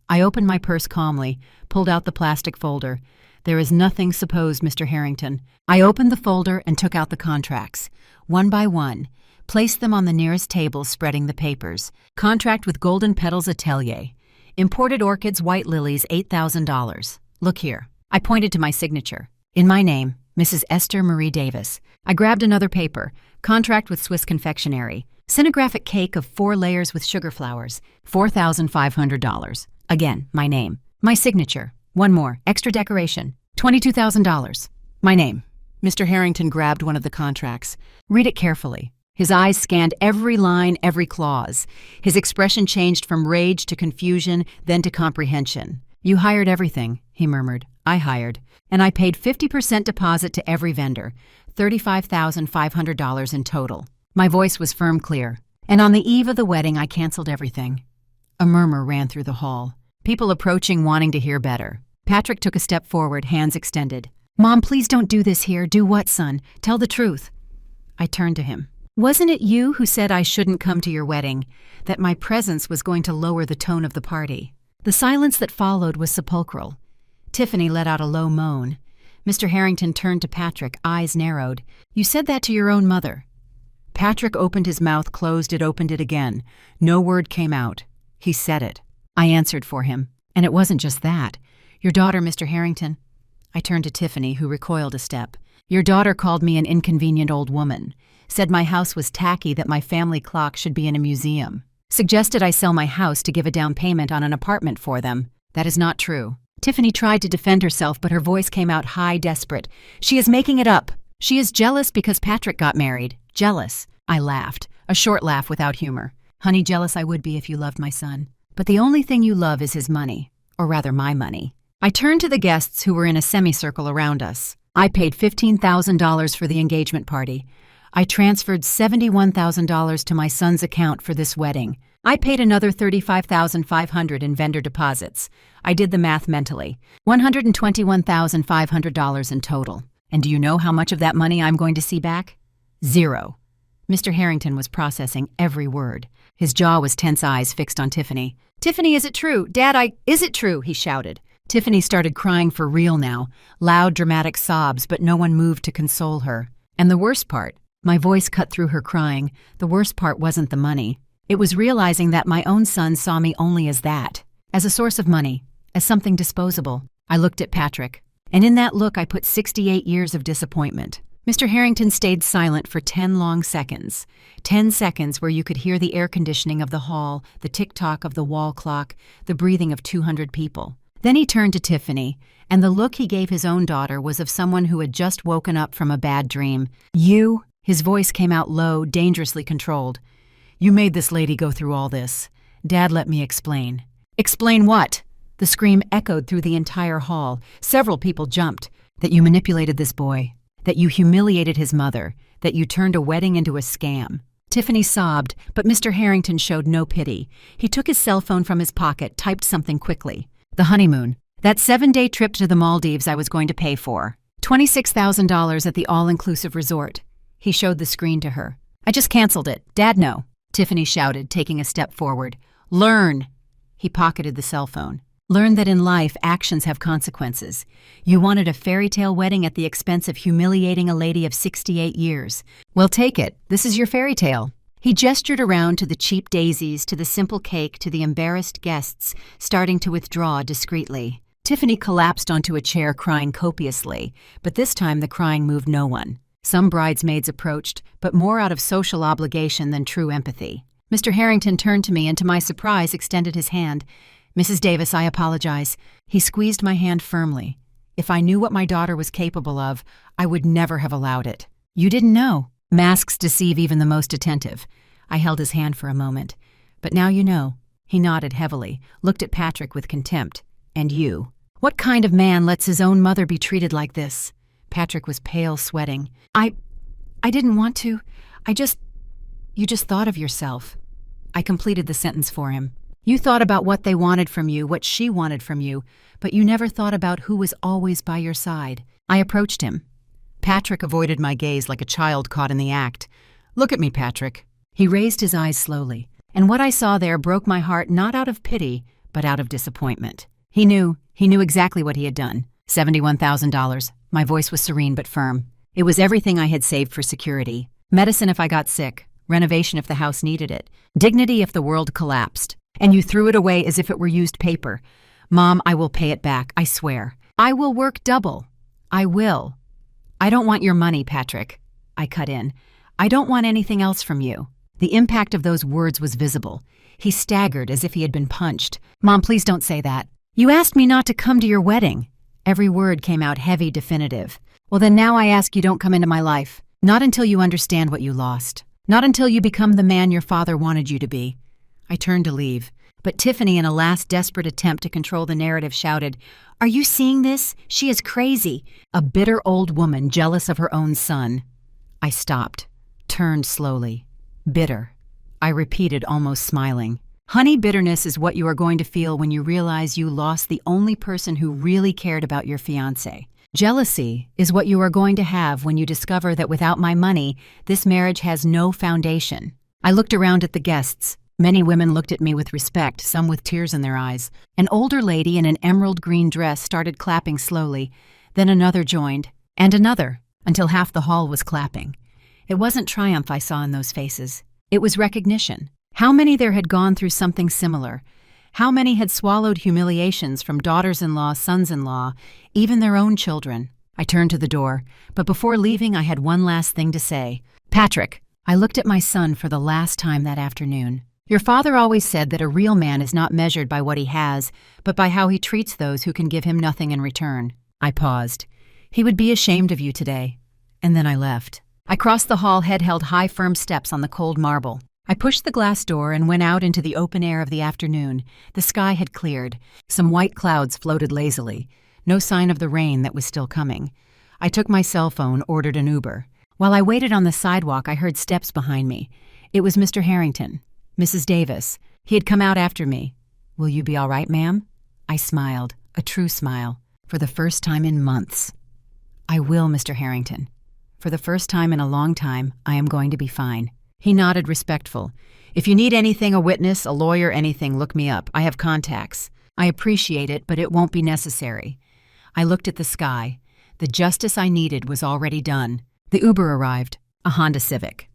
S1: I opened my purse calmly, pulled out the plastic folder. There is nothing supposed, Mr. Harrington. I opened the folder and took out the contracts. One by one, placed them on the nearest table, spreading the papers. Contract with Golden Petals Atelier. Imported orchids, white lilies, $8,000. Look here. I pointed to my signature. In my name, Mrs. Esther Marie Davis. I grabbed another paper. Contract with Swiss Confectionery. Cinnagraphic cake of 4 layers with sugar flowers. $4,500. Again, my name. My signature. One more. Extra decoration. $22,000. My name. Mr. Harrington grabbed one of the contracts. Read it carefully. His eyes scanned every line, every clause. His expression changed from rage to confusion, then to comprehension. You hired everything, he murmured. I hired. And I paid 50% deposit to every vendor. $35,500 in total. My voice was firm, clear. And on the eve of the wedding, I canceled everything. A murmur ran through the hall. People approaching, wanting to hear better. Patrick took a step forward, hands extended. Mom, please don't do this here. Do what, son? Tell the truth. I turned to him. Wasn't it you who said I shouldn't come to your wedding, that my presence was going to lower the tone of the party? The silence that followed was sepulchral. Tiffany let out a low moan. Mr. Harrington turned to Patrick, eyes narrowed. You said that to your own mother. Patrick opened his mouth, closed it, opened it again. No word came out. He said it. I answered for him. And it wasn't just that. Your daughter, Mr. Harrington. I turned to Tiffany, who recoiled a step. Your daughter called me an inconvenient old woman. Said my house was tacky, that my family clock should be in a museum. Suggested I sell my house to give a down payment on an apartment for them. That is not true. Tiffany tried to defend herself, but her voice came out high, desperate. She is making it up. She is jealous because Patrick got married. Jealous. I laughed, a short laugh without humor. Honey, jealous I would be if you loved my son. But the only thing you love is his money. Or rather, my money. I turned to the guests who were in a semicircle around us. I paid $15,000 for the engagement party. I transferred $71,000 to my son's account for this wedding. I paid another $35,500 in vendor deposits. I did the math mentally. $121,500 in total. And do you know how much of that money I'm going to see back? Zero. Mr. Harrington was processing every word. His jaw was tense, eyes fixed on Tiffany. Tiffany, is it true? Dad, is it true? He shouted. Tiffany started crying for real now, loud, dramatic sobs, but no one moved to console her. And the worst part, my voice cut through her crying, the worst part wasn't the money. It was realizing that my own son saw me only as that, as a source of money, as something disposable. I looked at Patrick, and in that look I put 68 years of disappointment. Mr. Harrington stayed silent for 10 long seconds. 10 seconds where you could hear the air conditioning of the hall, the tick-tock of the wall clock, the breathing of 200 people. Then he turned to Tiffany, and the look he gave his own daughter was of someone who had just woken up from a bad dream. You, his voice came out low, dangerously controlled. You made this lady go through all this. Dad, let me explain. Explain what? The scream echoed through the entire hall. Several people jumped. That you manipulated this boy. That you humiliated his mother. That you turned a wedding into a scam. Tiffany sobbed, but Mr. Harrington showed no pity. He took his cell phone from his pocket, typed something quickly. The honeymoon. That 7-day trip to the Maldives I was going to pay for. $26,000 at the all-inclusive resort. He showed the screen to her. I just canceled it. Dad, no. Tiffany shouted, taking a step forward. Learn. He pocketed the cell phone. Learn that in life, actions have consequences. You wanted a fairy tale wedding at the expense of humiliating a lady of 68 years. Well, take it. This is your fairy tale. He gestured around to the cheap daisies, to the simple cake, to the embarrassed guests, starting to withdraw discreetly. Tiffany collapsed onto a chair, crying copiously, but this time the crying moved no one. Some bridesmaids approached, but more out of social obligation than true empathy. Mr. Harrington turned to me and, to my surprise, extended his hand. Mrs. Davis, I apologize. He squeezed my hand firmly. If I knew what my daughter was capable of, I would never have allowed it. You didn't know. Masks deceive even the most attentive. I held his hand for a moment. But now you know. He nodded heavily, looked at Patrick with contempt. And you. What kind of man lets his own mother be treated like this? Patrick was pale, sweating. I didn't want to. You just thought of yourself. I completed the sentence for him. You thought about what they wanted from you, what she wanted from you, but you never thought about who was always by your side. I approached him. Patrick avoided my gaze like a child caught in the act. Look at me, Patrick. He raised his eyes slowly, and what I saw there broke my heart not out of pity, but out of disappointment. He knew exactly what he had done. $71,000. My voice was serene but firm. It was everything I had saved for security. Medicine if I got sick, renovation if the house needed it, dignity if the world collapsed. And you threw it away as if it were used paper. Mom, I will pay it back, I swear. I will work double. I will. I don't want your money, Patrick. I cut in. I don't want anything else from you. The impact of those words was visible. He staggered as if he had been punched. Mom, please don't say that. You asked me not to come to your wedding. Every word came out heavy, definitive. Well, then now I ask you don't come into my life. Not until you understand what you lost. Not until you become the man your father wanted you to be. I turned to leave, but Tiffany, in a last desperate attempt to control the narrative, shouted, Are you seeing this? She is crazy. A bitter old woman jealous of her own son. I stopped, turned slowly. Bitter. I repeated, almost smiling. Honey, bitterness is what you are going to feel when you realize you lost the only person who really cared about your fiancé. Jealousy is what you are going to have when you discover that without my money, this marriage has no foundation. I looked around at the guests. Many women looked at me with respect, some with tears in their eyes. An older lady in an emerald green dress started clapping slowly. Then another joined, and another, until half the hall was clapping. It wasn't triumph I saw in those faces. It was recognition. How many there had gone through something similar? How many had swallowed humiliations from daughters-in-law, sons-in-law, even their own children? I turned to the door, but before leaving I had one last thing to say. Patrick, I looked at my son for the last time that afternoon. Your father always said that a real man is not measured by what he has, but by how he treats those who can give him nothing in return. I paused. He would be ashamed of you today. And then I left. I crossed the hall, head held high, firm steps on the cold marble. I pushed the glass door and went out into the open air of the afternoon. The sky had cleared. Some white clouds floated lazily. No sign of the rain that was still coming. I took my cell phone, ordered an Uber. While I waited on the sidewalk, I heard steps behind me. It was Mr. Harrington. Mrs. Davis. He had come out after me. Will you be all right, ma'am? I smiled, a true smile, for the first time in months. I will, Mr. Harrington. For the first time in a long time, I am going to be fine. He nodded, respectful. If you need anything, a witness, a lawyer, anything, look me up. I have contacts. I appreciate it, but it won't be necessary. I looked at the sky. The justice I needed was already done. The Uber arrived, a Honda Civic.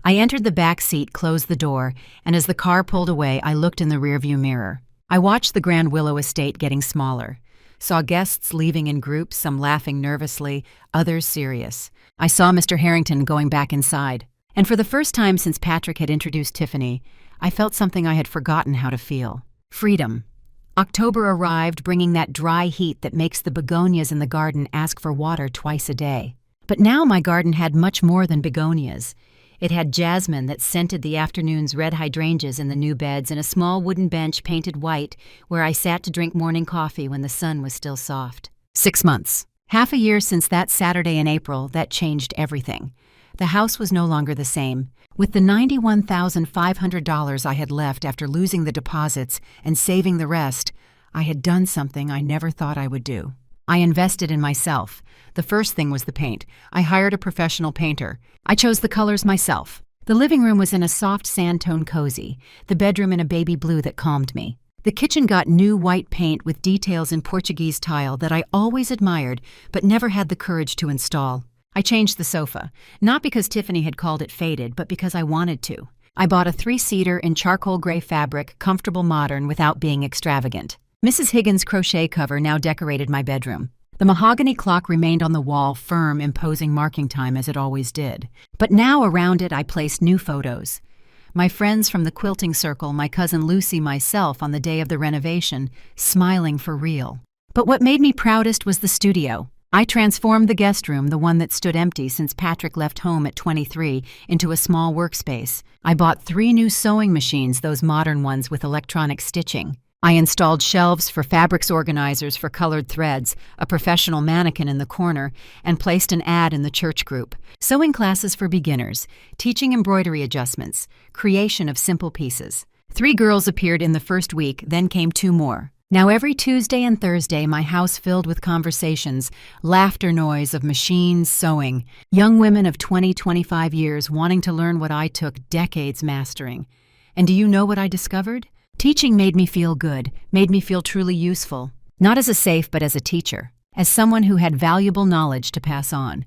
S1: I entered the back seat, closed the door, and as the car pulled away, I looked in the rearview mirror. I watched the Grand Willow estate getting smaller. Saw guests leaving in groups, some laughing nervously, others serious. I saw Mr. Harrington going back inside. And for the first time since Patrick had introduced Tiffany, I felt something I had forgotten how to feel. Freedom. October arrived, bringing that dry heat that makes the begonias in the garden ask for water twice a day. But now my garden had much more than begonias. It had jasmine that scented the afternoon's red hydrangeas in the new beds and a small wooden bench painted white where I sat to drink morning coffee when the sun was still soft. 6 months. Half a year since that Saturday in April, that changed everything. The house was no longer the same. With the $91,500 I had left after losing the deposits and saving the rest, I had done something I never thought I would do. I invested in myself. The first thing was the paint. I hired a professional painter. I chose the colors myself. The living room was in a soft sand tone cozy, the bedroom in a baby blue that calmed me. The kitchen got new white paint with details in Portuguese tile that I always admired but never had the courage to install. I changed the sofa, not because Tiffany had called it faded, but because I wanted to. I bought a 3-seater in charcoal gray fabric, comfortable, modern, without being extravagant. Mrs. Higgins' crochet cover now decorated my bedroom. The mahogany clock remained on the wall, firm, imposing marking time as it always did. But now around it I placed new photos. My friends from the quilting circle, my cousin Lucy, myself on the day of the renovation, smiling for real. But what made me proudest was the studio. I transformed the guest room, the one that stood empty since Patrick left home at 23, into a small workspace. I bought 3 new sewing machines, those modern ones with electronic stitching. I installed shelves for fabrics organizers for colored threads, a professional mannequin in the corner, and placed an ad in the church group. Sewing classes for beginners, teaching embroidery adjustments, creation of simple pieces. 3 girls appeared in the first week, then came 2 more. Now every Tuesday and Thursday, my house filled with conversations, laughter noise of machines, sewing, young women of 20, 25 years wanting to learn what I took decades mastering. And do you know what I discovered? Teaching made me feel good, made me feel truly useful. Not as a safe, but as a teacher. as someone who had valuable knowledge to pass on.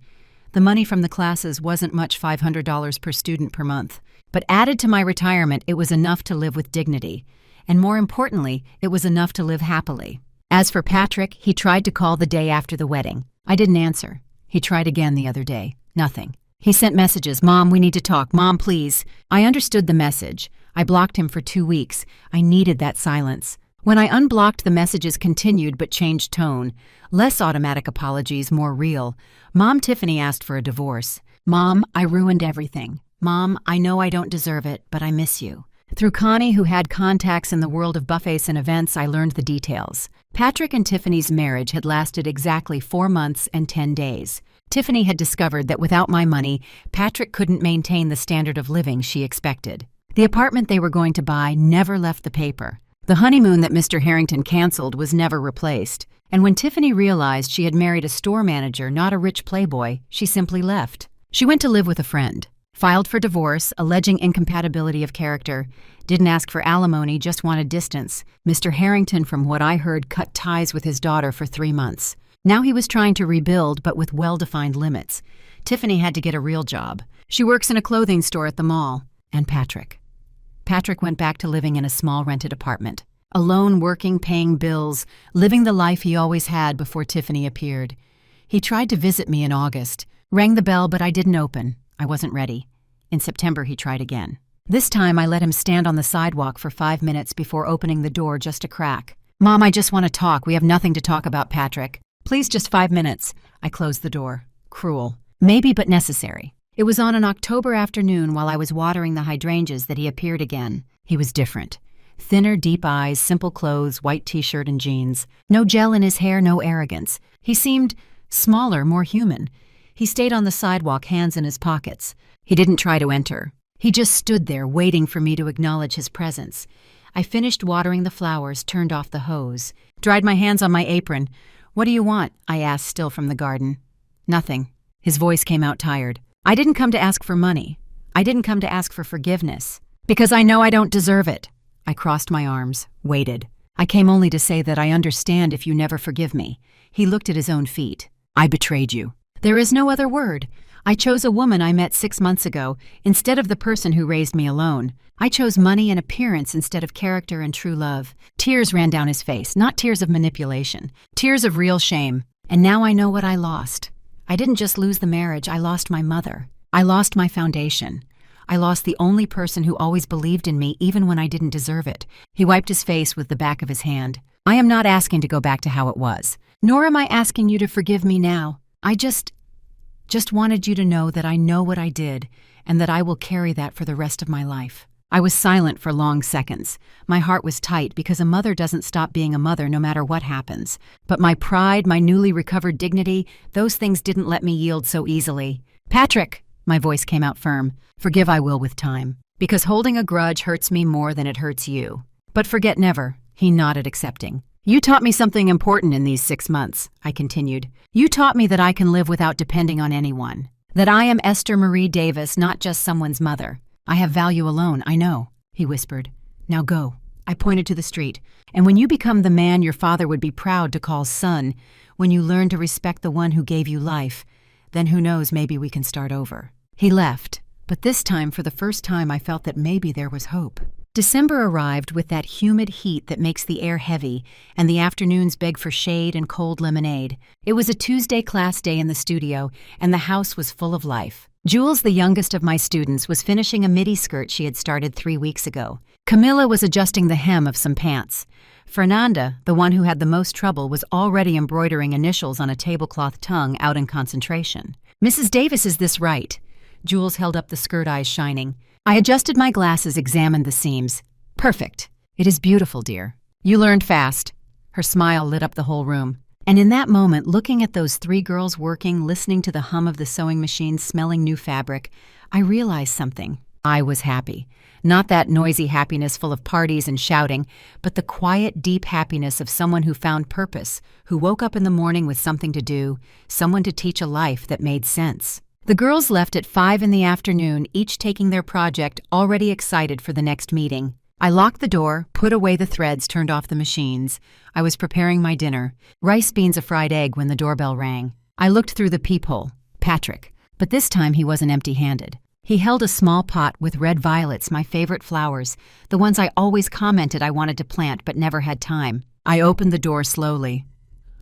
S1: The money from the classes wasn't much, $500 per student per month, but added to my retirement, it was enough to live with dignity. And more importantly, it was enough to live happily. As for Patrick, he tried to call the day after the wedding. I didn't answer. He tried again the other day. Nothing. He sent messages, "Mom, we need to talk. Mom, please." I understood the message. I blocked him for 2 weeks. I needed that silence. When I unblocked, the messages continued but changed tone. Less automatic apologies, more real. "Mom, Tiffany asked for a divorce. Mom, I ruined everything. Mom, I know I don't deserve it, but I miss you." Through Connie, who had contacts in the world of buffets and events, I learned the details. Patrick and Tiffany's marriage had lasted exactly 4 months and 10 days. Tiffany had discovered that without my money, Patrick couldn't maintain the standard of living she expected. The apartment they were going to buy never left the paper. The honeymoon that Mr. Harrington canceled was never replaced. And when Tiffany realized she had married a store manager, not a rich playboy, she simply left. She went to live with a friend, filed for divorce, alleging incompatibility of character, didn't ask for alimony, just wanted distance. Mr. Harrington, from what I heard, cut ties with his daughter for 3 months. Now he was trying to rebuild, but with well-defined limits. Tiffany had to get a real job. She works in a clothing store at the mall. And Patrick. Patrick went back to living in a small rented apartment. Alone, working, paying bills, living the life he always had before Tiffany appeared. He tried to visit me in August. Rang the bell, but I didn't open. I wasn't ready. In September, he tried again. This time, I let him stand on the sidewalk for 5 minutes before opening the door just a crack. "Mom, I just want to talk. We have nothing to talk about, Patrick. Please, just 5 minutes." I closed the door. Cruel. Maybe, but necessary. It was on an October afternoon while I was watering the hydrangeas that he appeared again. He was different. Thinner, deep eyes, simple clothes, white t-shirt and jeans. No gel in his hair, no arrogance. He seemed smaller, more human. He stayed on the sidewalk, hands in his pockets. He didn't try to enter. He just stood there, waiting for me to acknowledge his presence. I finished watering the flowers, turned off the hose, dried my hands on my apron. "What do you want?" I asked, still from the garden. "Nothing." His voice came out tired. "I didn't come to ask for money. I didn't come to ask for forgiveness. Because I know I don't deserve it." I crossed my arms, waited. "I came only to say that I understand if you never forgive me." He looked at his own feet. "I betrayed you." "There is no other word. I chose a woman I met 6 months ago instead of the person who raised me alone. I chose money and appearance instead of character and true love." Tears ran down his face, not tears of manipulation, tears of real shame. "And now I know what I lost. I didn't just lose the marriage, I lost my mother. I lost my foundation. I lost the only person who always believed in me even when I didn't deserve it." He wiped his face with the back of his hand. "I am not asking to go back to how it was. Nor am I asking you to forgive me now. I just wanted you to know that I know what I did and that I will carry that for the rest of my life." I was silent for long seconds. My heart was tight because a mother doesn't stop being a mother no matter what happens. But my pride, my newly recovered dignity, those things didn't let me yield so easily. "Patrick," my voice came out firm, "forgive I will with time. Because holding a grudge hurts me more than it hurts you. But forget never." He nodded, accepting. "You taught me something important in these 6 months," I continued. "You taught me that I can live without depending on anyone. That I am Esther Marie Davis, not just someone's mother. I have value alone, I know," he whispered. "Now go." I pointed to the street. "And when you become the man your father would be proud to call son, when you learn to respect the one who gave you life, then who knows, maybe we can start over." He left, but this time, for the first time, I felt that maybe there was hope. December arrived with that humid heat that makes the air heavy, and the afternoons beg for shade and cold lemonade. It was a Tuesday class day in the studio, and the house was full of life. Jules, the youngest of my students, was finishing a midi skirt she had started 3 weeks ago. Camilla was adjusting the hem of some pants. Fernanda, the one who had the most trouble, was already embroidering initials on a tablecloth tongue out in concentration. "Mrs. Davis, is this right?" Jules held up the skirt, eyes shining. I adjusted my glasses, examined the seams. "Perfect. It is beautiful, dear. You learned fast." Her smile lit up the whole room. And in that moment, looking at those 3 girls working, listening to the hum of the sewing machine, smelling new fabric, I realized something. I was happy. Not that noisy happiness full of parties and shouting, but the quiet, deep happiness of someone who found purpose, who woke up in the morning with something to do, someone to teach a life that made sense. The girls left at 5 in the afternoon, each taking their project, already excited for the next meeting. I locked the door, put away the threads, turned off the machines. I was preparing my dinner, rice, beans, a fried egg, when the doorbell rang. I looked through the peephole. Patrick. But this time he wasn't empty-handed. He held a small pot with red violets, my favorite flowers, the ones I always commented I wanted to plant but never had time. I opened the door slowly.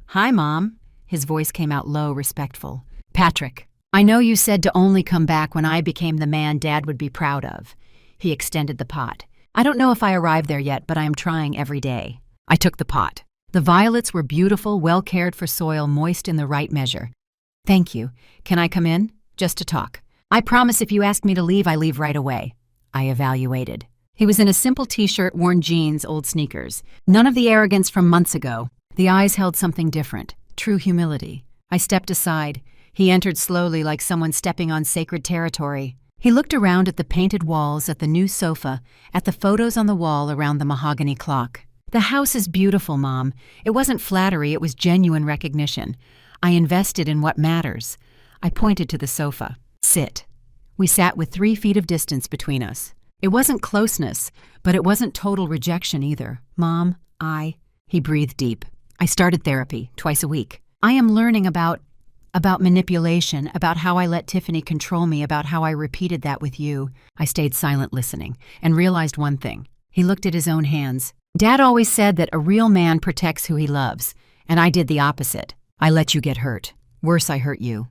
S1: "Hi, Mom." His voice came out low, respectful. "Patrick, I know you said to only come back when I became the man Dad would be proud of." He extended the pot. "I don't know if I arrived there yet, but I am trying every day." I took the pot. The violets were beautiful, well cared for soil, moist in the right measure. "Thank you. Can I come in? Just to talk. I promise if you ask me to leave, I leave right away." I evaluated. He was in a simple t-shirt, worn jeans, old sneakers. None of the arrogance from months ago. The eyes held something different, true humility. I stepped aside. He entered slowly, like someone stepping on sacred territory. He looked around at the painted walls, at the new sofa, at the photos on the wall around the mahogany clock. "The house is beautiful, Mom." It wasn't flattery, it was genuine recognition. I invested in what matters. I pointed to the sofa. "Sit." We sat with 3 feet of distance between us. It wasn't closeness, but it wasn't total rejection either. "Mom, He breathed deep. "I started therapy, twice a week. I am learning about manipulation, about how I let Tiffany control me, about how I repeated that with you." I stayed silent, listening, and realized one thing. He looked at his own hands. "Dad always said that a real man protects who he loves, and I did the opposite. I let you get hurt. Worse, I hurt you."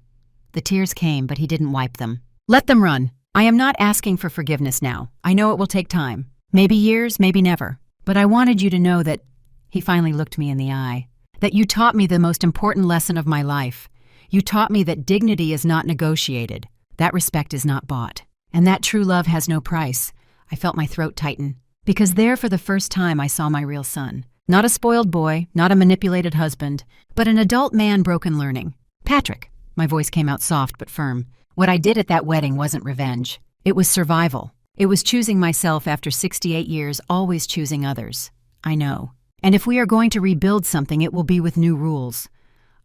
S1: The tears came, but he didn't wipe them. "Let them run. I am not asking for forgiveness now. I know it will take time. Maybe years, maybe never. But I wanted you to know that," he finally looked me in the eye, "that you taught me the most important lesson of my life. You taught me that dignity is not negotiated, that respect is not bought, and that true love has no price." I felt my throat tighten, because there for the first time I saw my real son. Not a spoiled boy, not a manipulated husband, but an adult man broken learning. "Patrick." My voice came out soft but firm. "What I did at that wedding wasn't revenge. It was survival. It was choosing myself after 68 years, always choosing others. I know. And if we are going to rebuild something, it will be with new rules."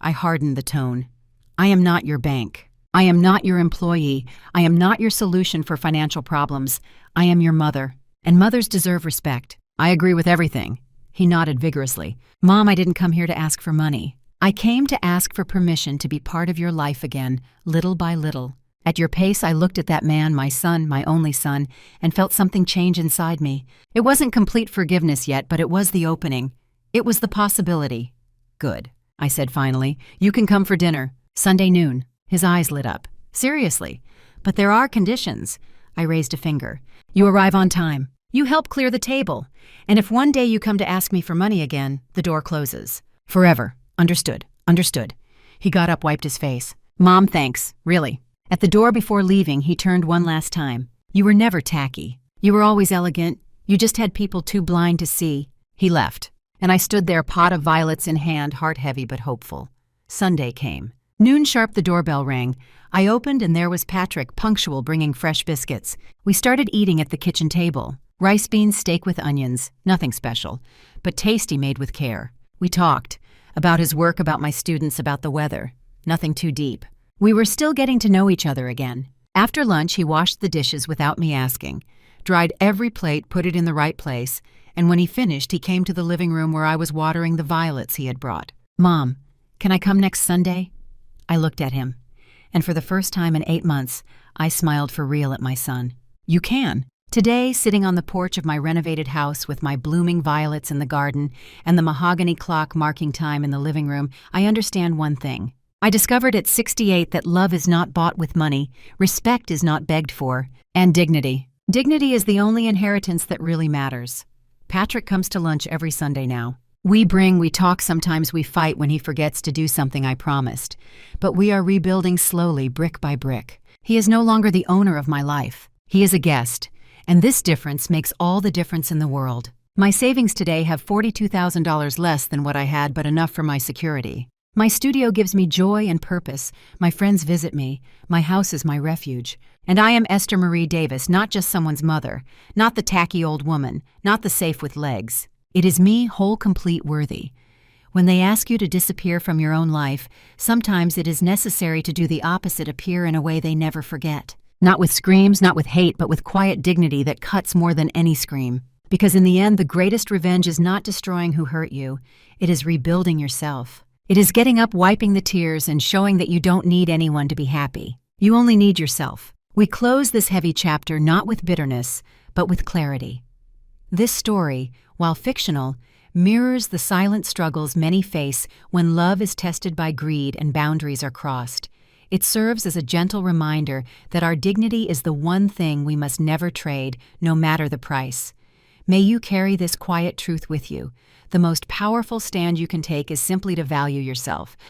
S1: I hardened the tone. "I am not your bank. I am not your employee. I am not your solution for financial problems. I am your mother. And mothers deserve respect." "I agree with everything." He nodded vigorously. "Mom, I didn't come here to ask for money. I came to ask for permission to be part of your life again, little by little." At your pace, I looked at that man, my son, my only son, and felt something change inside me. It wasn't complete forgiveness yet, but it was the opening. It was the possibility. "Good," I said finally. "You can come for dinner. Sunday noon." His eyes lit up. "Seriously? But there are conditions." I raised a finger. "You arrive on time. You help clear the table. And if one day you come to ask me for money again, the door closes. Forever. Understood. Understood." He got up, wiped his face. "Mom, thanks. Really." At the door before leaving, he turned one last time. "You were never tacky. You were always elegant. You just had people too blind to see." He left, and I stood there, pot of violets in hand, heart heavy but hopeful. Sunday came. Noon sharp, the doorbell rang. I opened, and there was Patrick, punctual, bringing fresh biscuits. We started eating at the kitchen table. Rice, beans, steak with onions. Nothing special, but tasty, made with care. We talked. About his work, about my students, about the weather. Nothing too deep. We were still getting to know each other again. After lunch, he washed the dishes without me asking, dried every plate, put it in the right place, and when he finished, he came to the living room where I was watering the violets he had brought. "Mom, can I come next Sunday?" I looked at him, and for the first time in 8 months, I smiled for real at my son. "You can." Today, sitting on the porch of my renovated house with my blooming violets in the garden and the mahogany clock marking time in the living room, I understand one thing. I discovered at 68 that love is not bought with money, respect is not begged for, and dignity. Dignity is the only inheritance that really matters. Patrick comes to lunch every Sunday now. We talk, sometimes we fight when he forgets to do something I promised. But we are rebuilding slowly, brick by brick. He is no longer the owner of my life. He is a guest. And this difference makes all the difference in the world. My savings today have $42,000 less than what I had, but enough for my security. My studio gives me joy and purpose. My friends visit me. My house is my refuge. And I am Esther Marie Davis, not just someone's mother, not the tacky old woman, not the safe with legs. It is me, whole, complete, worthy. When they ask you to disappear from your own life, sometimes it is necessary to do the opposite appear in a way they never forget. Not with screams, not with hate, but with quiet dignity that cuts more than any scream. Because in the end, the greatest revenge is not destroying who hurt you, it is rebuilding yourself. It is getting up, wiping the tears, and showing that you don't need anyone to be happy. You only need yourself. We close this heavy chapter not with bitterness, but with clarity. This story, while fictional, mirrors the silent struggles many face when love is tested by greed and boundaries are crossed. It serves as a gentle reminder that our dignity is the one thing we must never trade, no matter the price. May you carry this quiet truth with you. The most powerful stand you can take is simply to value yourself,